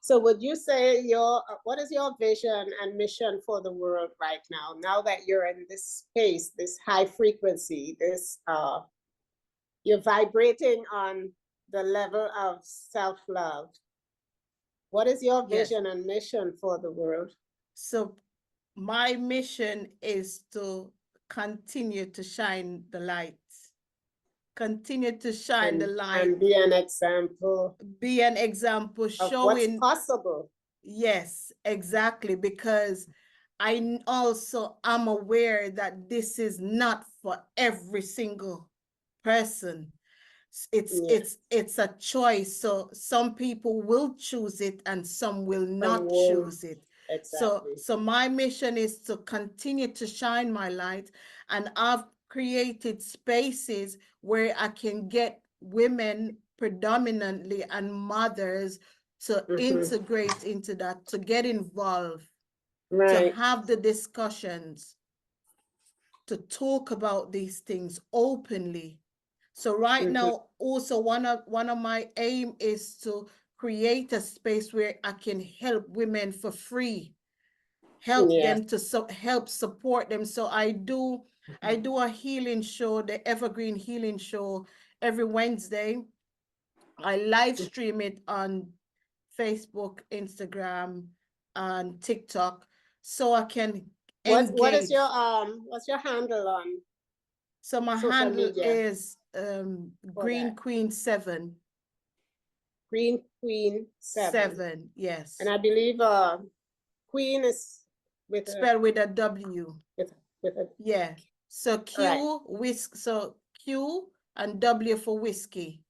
So would you say what is your vision and mission for the world right now that you're in this space, this high frequency, this you're vibrating on the level of self-love? What is your vision and mission for the world? So my mission is to continue to shine the light. Continue to shine the light. And be an example. Be an example Of showing. what's possible. Yes, exactly. Because I also am aware that this is not for every single person. It's a choice. So some people will choose it and some will not choose it. Exactly. So my mission is to continue to shine my light, and I've created spaces where I can get women predominantly and mothers to integrate into that, to get involved, to have the discussions, to talk about these things openly. So right now, also one of my aim is to create a space where I can help women for free, help them to help support them. So I do a healing show, the Evergreen Healing Show, every Wednesday. I live stream it on Facebook, Instagram, and TikTok, so I can engage. What's your handle on? So my handle is Green Queen 7. Green Queen 7, yes. And I believe Queen is spelled with a W. With a yeah. So so Q and W for whiskey.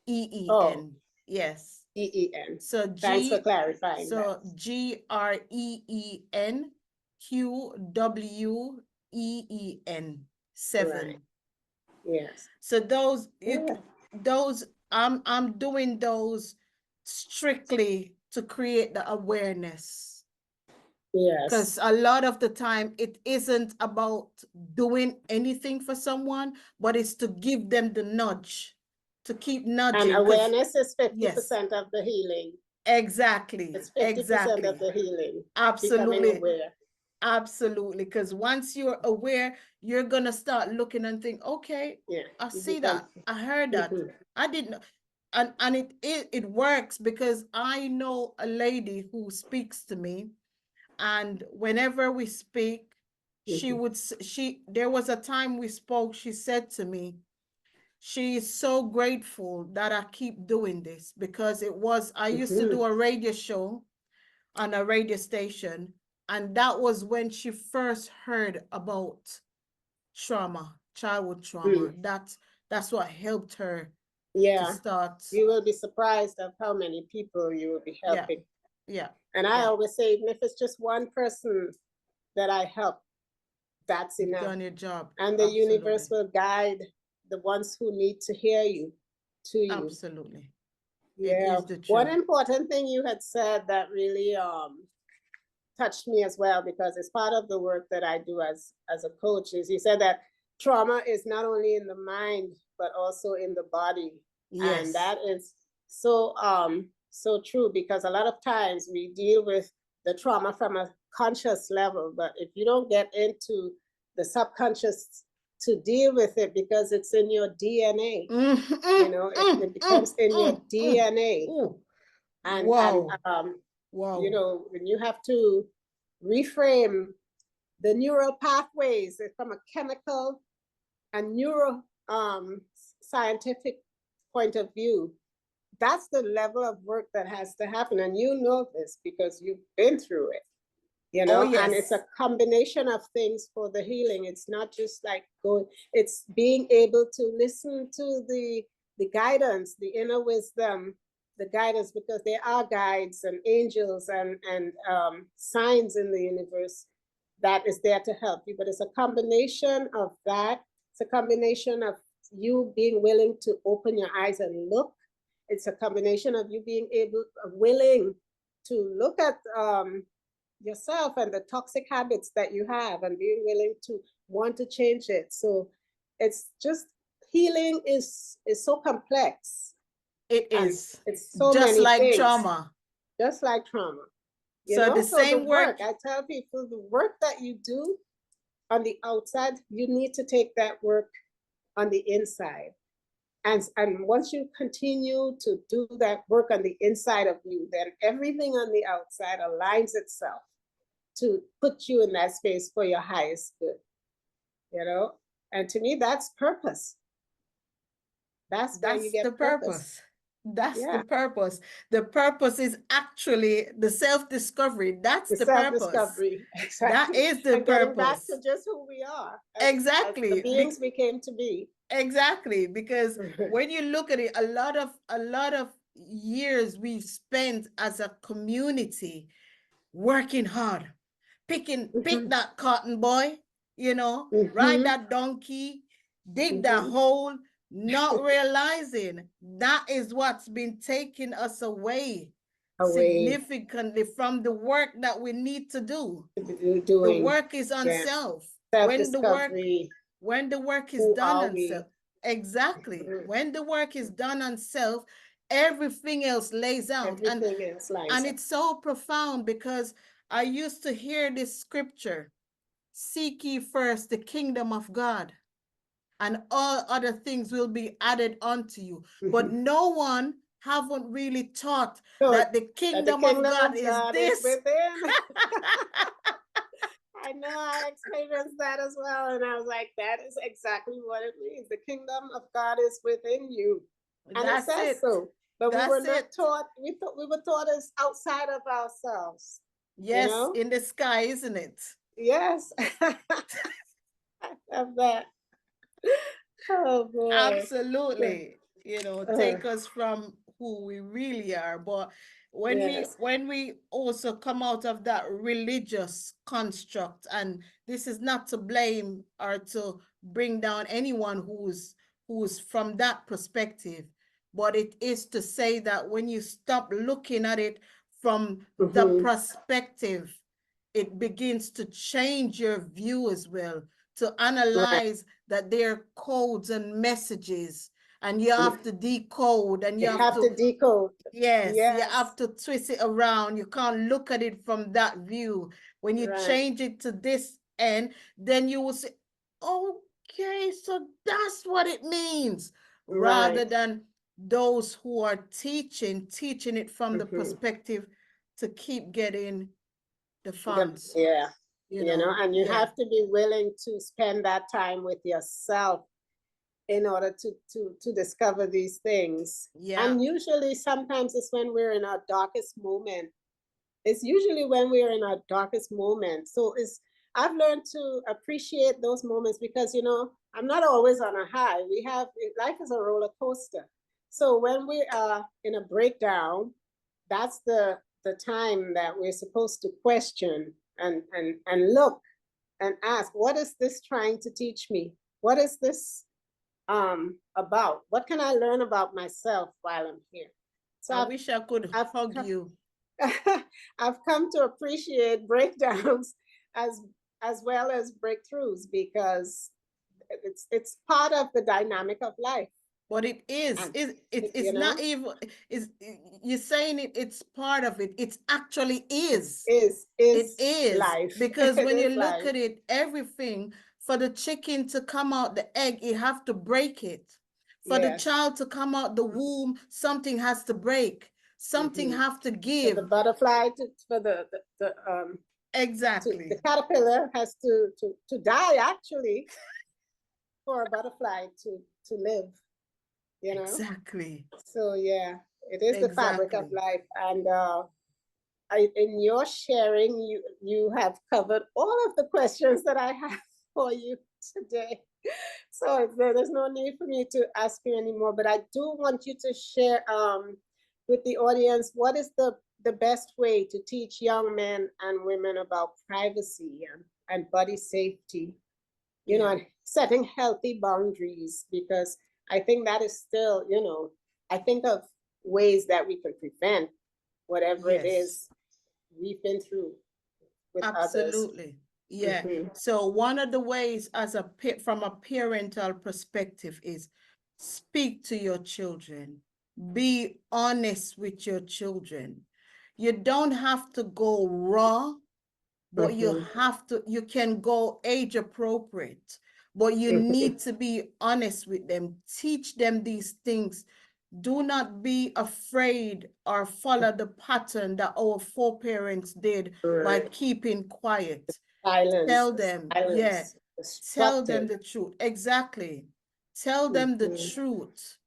EEN. Yes. EEN. So Thanks for clarifying. So GREEN QWEEN 7. Right. Yes. So those I'm doing those strictly to create the awareness. Yes. Because a lot of the time it isn't about doing anything for someone, but it's to give them the nudge, to keep nudging. And awareness is 50% of the healing. Exactly. It's 50% of the healing. Absolutely. Becoming aware. Absolutely. Because once you're aware, you're going to start looking and think, okay, I see that. I heard that. I didn't. And it works, because I know a lady who speaks to me, and whenever we speak, she Mhm. would, there was a time we spoke, she said to me, she is so grateful that I keep doing this because I used to Mhm. do a radio show on a radio station, and that was when she first heard about trauma, childhood trauma. Mm. That's what helped her to Yeah, start. you will be surprised of how many people you will be Yeah, helping. yeah, And I yeah. always say, even if it's just one person that I help, that's You've enough. done your job. And the universe Absolutely. will guide the ones who need to hear you to you. Absolutely. It Yeah. is the One truth. important thing you had said that really touched me as well, because it's part of the work that I do as a coach, is you said that trauma is not only in the mind but also in the body. And Yes. that is so true, because a lot of times we deal with the trauma from a conscious level, but if you don't get into the subconscious to deal with it, because it's in your DNA, it becomes in your DNA. Ooh. And Wow. when you have to reframe the neural pathways from a chemical and neuro scientific point of view, that's the level of work that has to happen. And you know this because you've been through it, Oh, and yes. it's a combination of things for the healing. It's not just like it's being able to listen to the guidance, the inner wisdom, the guidance, because there are guides and angels and signs in the universe that is there to help you. But it's a combination of that. It's a combination of you being willing to open your eyes and look. It's a combination of you being willing to look at yourself and the toxic habits that you have, and being willing to want to change it. So it's just, healing is so complex. It And is. it's so Just many like things, trauma. just like trauma. So the So the same work. I tell people, the work that you do on the outside, you need to take that work on the inside. And once you continue to do that work on the inside of you, then everything on the outside aligns itself to put you in that space for your highest good. And to me, that's purpose. That's where you That's the get purpose. purpose. That's the Yeah. purpose. The purpose is actually the self-discovery. That's The the purpose. self-discovery. Exactly. That is the and getting back purpose. to just who we are as the Exactly. beings we came to be. Exactly. Because when you look at it, a lot of years we've spent as a community working hard, pick that cotton boy, ride that donkey, dig that hole, not realizing that is what's been taking us away significantly from the work that we need to do. The work is on self. Self-discovery. When the work is Who done are on we? self, exactly. When the work is done on self, everything else lays out. Everything else lines And up. it's so profound, because I used to hear this scripture: seek ye first the kingdom of God, and all other things will be added unto you. But no one haven't really taught that the kingdom of God is this. within. I know, I experienced that as well. And I was like, that is exactly what it means. The kingdom of God is within you. And That's it says it. so. But we were That's not it. taught, we were taught as outside of ourselves. Yes, in the sky, isn't it? Yes. I love that. Oh boy. Absolutely. Take us from who we really are. But when we also come out of that religious construct, and this is not to blame or to bring down anyone who's from that perspective, but it is to say that when you stop looking at it from the perspective, it begins to change your view as well, to analyze that there are codes and messages, and you have to decode, and you have to decode. Yes, you have to twist it around. You can't look at it from that view. When you change it to this end, then you will say, okay, so that's what it means. Rather than those who are teaching it from the perspective to keep getting the funds. you know, and you yeah, have to be willing to spend that time with yourself in order to discover these things. yeah, And usually sometimes it's when we're in our darkest moment. It's usually when we're in our darkest moment. So it's I've learned to appreciate those moments because, you know, I'm not always on a high. We have life is a roller coaster. So when we are in a breakdown, that's the time that we're supposed to question and look and ask, what is this trying to teach me? What is this about? What can I learn about myself while I'm here? So I wish I could I've hug you. I've come to appreciate breakdowns as as well as breakthroughs because it's part of the dynamic of life. But it is. And It's you not know, even. Is you're saying it? It's part of it. It actually is. It is is life. because It when you is look life. at it, everything for the chicken to come out the egg, you have to break it. For the Yes. child to come out the womb, something has to break. Something Mm-hmm. have to For the give. butterfly for the Exactly. caterpillar has to die actually for a butterfly to live, you know. Exactly. So yeah, it is the fabric of Exactly. life. And in your sharing, you have covered all of the questions that I have for you today. So there's no need for me to ask you anymore. But I do want you to share with the audience what is the best way to teach young men and women about privacy and body safety, you know, Yeah. and setting healthy boundaries, because I think that is still, you know, I think of ways that we can prevent whatever it Yes. is we've been through with others. Absolutely. Yeah. Mm-hmm. So one of the ways as from a parental perspective is speak to your children. Be honest with your children. You don't have to go raw, but Mm-hmm. you can go age appropriate, but you Mm-hmm. need to be honest with them. Teach them these things. Do not be afraid or follow the pattern that our foreparents did by Right. keeping quiet. Silence, Tell them, yeah, silence, tell them destructive. the truth. Exactly. Tell them the Mm-hmm. truth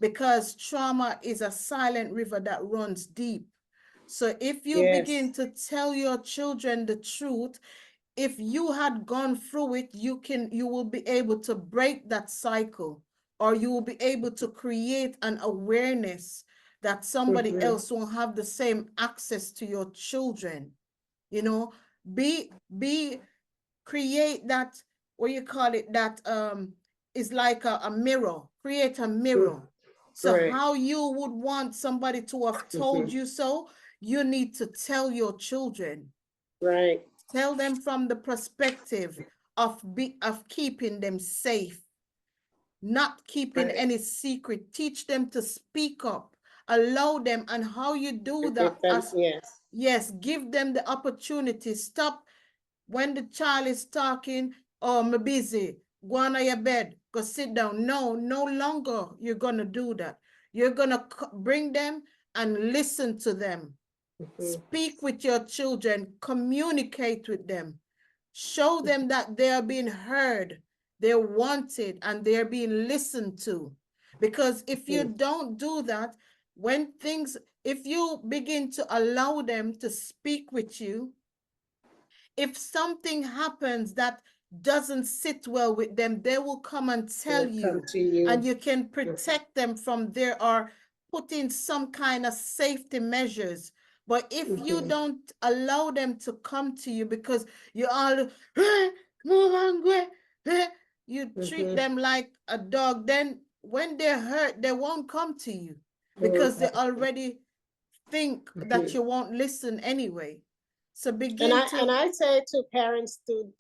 because trauma is a silent river that runs deep. So if you Yes. begin to tell your children the truth, if you had gone through it, you will be able to break that cycle, or you will be able to create an awareness that somebody Mm-hmm. else won't have the same access to your children. You know, be create that, what you call it, that is like a mirror. Create a mirror. So Right. how you would want somebody to have told Mm-hmm. you so, you need to tell your children. Right. Tell them from the perspective of keeping them safe, not keeping Right. any secret. Teach them to speak up. Allow them, and how you do And that give them, as yes. yes, give them the opportunity. Stop when the child is talking. Oh, I'm busy. Go on your bed. Go sit down. No, no longer you're gonna do that. You're gonna bring them and listen to them. Mm-hmm. Speak with your children, communicate with them, show them that they are being heard, they're wanted, and they're being listened to. Because if you Mm-hmm. don't do that, if you begin to allow them to speak with you, if something happens that doesn't sit well with them, they will come and tell Will come you, to and you. you can Mm-hmm. protect them from there or put in some kind of safety measures. But if you Mm-hmm. don't allow them to come to you because you all move on, you treat Mm-hmm. them like a dog, then when they're hurt, they won't come to you They won't because they come. already think that Mm-hmm. you won't listen anyway. So And begin to I say to parents to,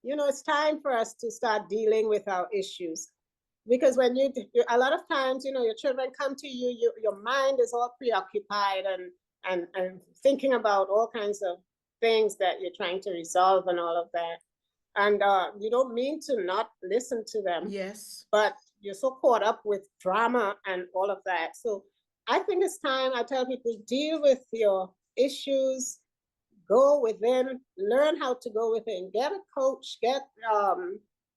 you know, it's time for us to start dealing with our issues, because when a lot of times, you know, your children come to you, your mind is all preoccupied and thinking about all kinds of things that you're trying to resolve and all of that, and you don't mean to not listen to them, yes. but you're so caught up with drama and all of that. So I think it's time, I tell people, deal with your issues, go within, learn how to go within, get a coach, get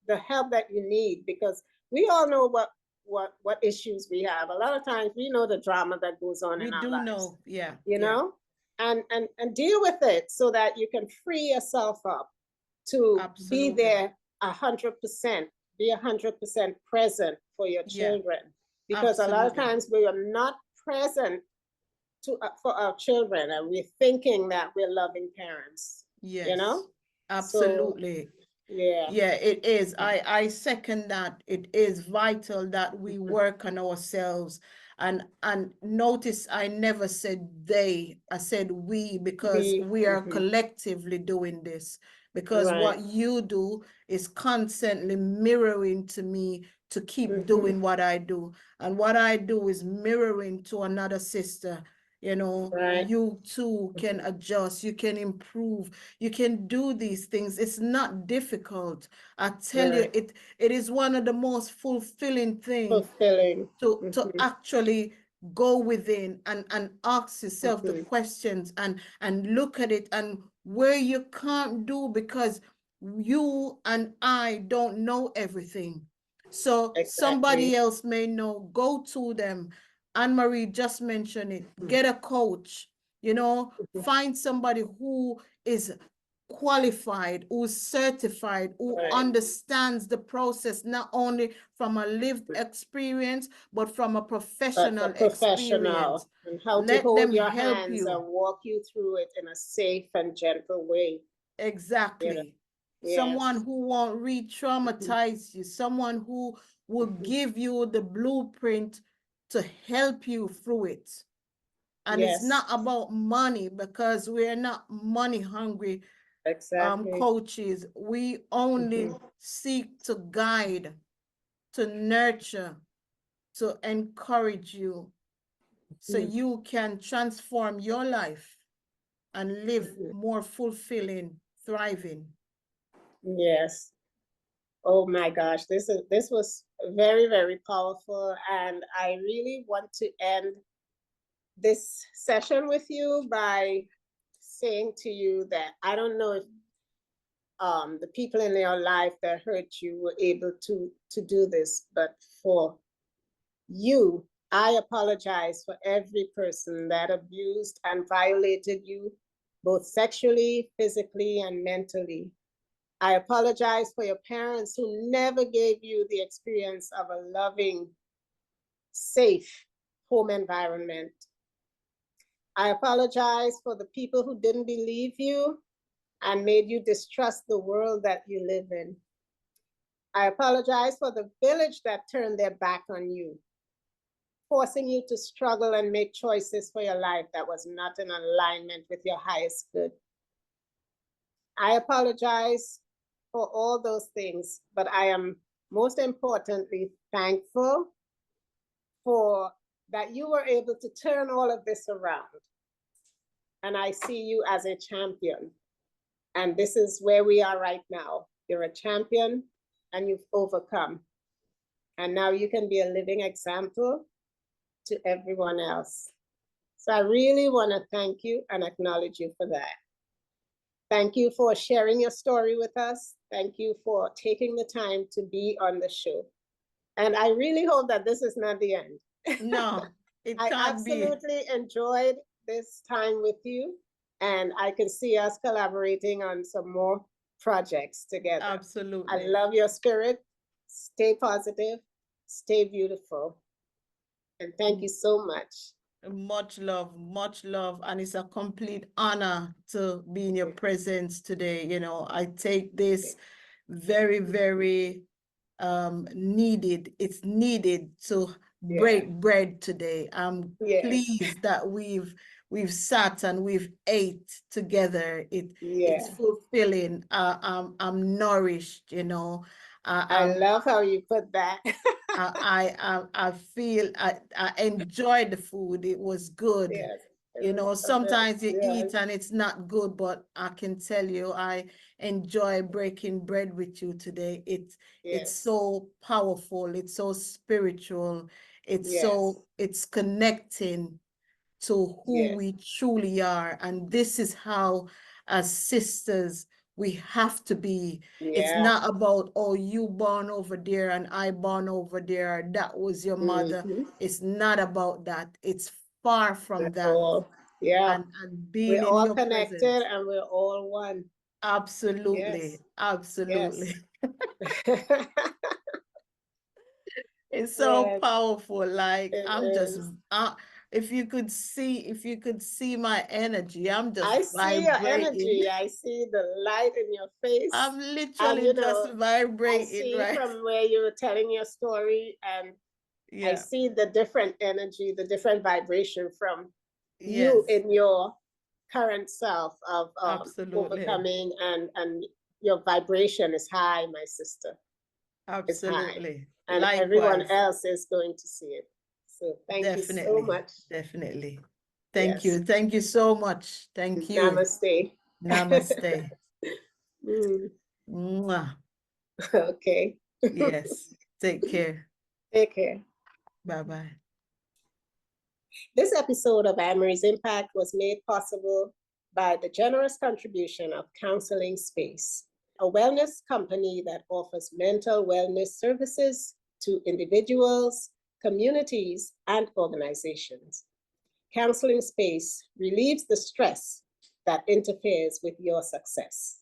the help that you need, because we all know what issues we have. A lot of times we know the drama that goes on We in our do lives, know, yeah, you yeah, know, and deal with it so that you can free yourself up to be absolutely. there 100%, be 100% present for your Yeah, children. Because a lot of absolutely. times we are not present to for our children, and we're thinking that we're loving parents, you know? Yes, So absolutely. yeah. Yeah, it is. I second that. It is vital that we work on ourselves. And notice I never said they, I said we, because we are collectively doing this. Because Right. what you do is constantly mirroring to me to keep doing what I do. And what I do is mirroring to another sister. You know, Right. you too can adjust, you can improve, you can do these things. It's not difficult. I tell you, Right. it is one of the most fulfilling things Fulfilling. to actually go within and ask yourself the questions and look at it and where you can't do because you and I don't know everything. So somebody Exactly. else may know. Go to them. Anne Marie just mentioned it. Get a coach. You know, find somebody who is qualified, who's certified, who Right. understands the process, not only from a lived experience, but from a But for professional professional, experience. and how to Let hold them your help hands you. and walk you through it in a safe and gentle way. You know. Exactly. Yes. Someone who won't re-traumatize you, someone who will give you the blueprint to help you through it. And it's Yes. not about money because we're not money hungry Exactly. coaches. We only seek to guide, to nurture, to encourage you so you can transform your life and live more fulfilling, thriving. Yes. Oh my gosh, this was very, very powerful. And I really want to end this session with you by saying to you that I don't know if the people in your life that hurt you were able to do this, but for you, I apologize for every person that abused and violated you, both sexually, physically, and mentally. I apologize for your parents who never gave you the experience of a loving, safe home environment. I apologize for the people who didn't believe you and made you distrust the world that you live in. I apologize for the village that turned their back on you, forcing you to struggle and make choices for your life that was not in alignment with your highest good. I apologize for all those things, but I am most importantly thankful for that you were able to turn all of this around. And I see you as a champion. And this is where we are right now. You're a champion and you've overcome. And now you can be a living example to everyone else. So I really want to thank you and acknowledge you for that. Thank you for sharing your story with us. Thank you for taking the time to be on the show. And I really hope that this is not the end. No, it I can't be. absolutely enjoyed this time with you, and I can see us collaborating on some more projects together. I Absolutely. love your spirit. Stay positive, stay beautiful, and thank you so much. Much love, and it's a complete honor to be in your presence today. You know, I take this very, very needed. It's needed to Yeah. break bread today. I'm Yes. pleased that we've sat and we've ate together. It's Yeah. fulfilling. I'm nourished, you know. I I'm love how you put that. I feel I enjoyed the food. It was good. Yes. It You was know, a bit, sometimes you yes. eat and it's not good, but I can tell you, I enjoy breaking bread with you today. It's Yes. so powerful. It's so spiritual. Yes. It's connecting to who Yes. we truly are. And this is how as sisters, we have to be. It's Yeah. not about, oh, you born over there and I born over there. That was your mother. Mhm. It's not about that. It's far from At that. all. Yeah. And We're being in all your connected presence. and we're all one. Absolutely. Yes. Absolutely. Yes. It's so Yes, powerful. Like it I'm just is. if you could see my energy, I'm just I see your vibrating. energy. I see the light in your face. I'm And, literally just I vibrating, see right? from where you were telling your story, and I Yeah. see the different energy, the different vibration from you Yes. in your current self of Absolutely. overcoming, and your vibration is high, my sister, is high. Absolutely. And everyone Likewise. else is going to see it. So thank you so Definitely. much. Definitely. Thank Yes. you. Thank you so much. Thank you. Namaste. Namaste. Mm, Mwah. okay. Yes. Take care. Take care. Bye-bye. This episode of Amory's Impact was made possible by the generous contribution of Counseling Space, a wellness company that offers mental wellness services to individuals, communities, and organizations. Counseling Space relieves the stress that interferes with your success.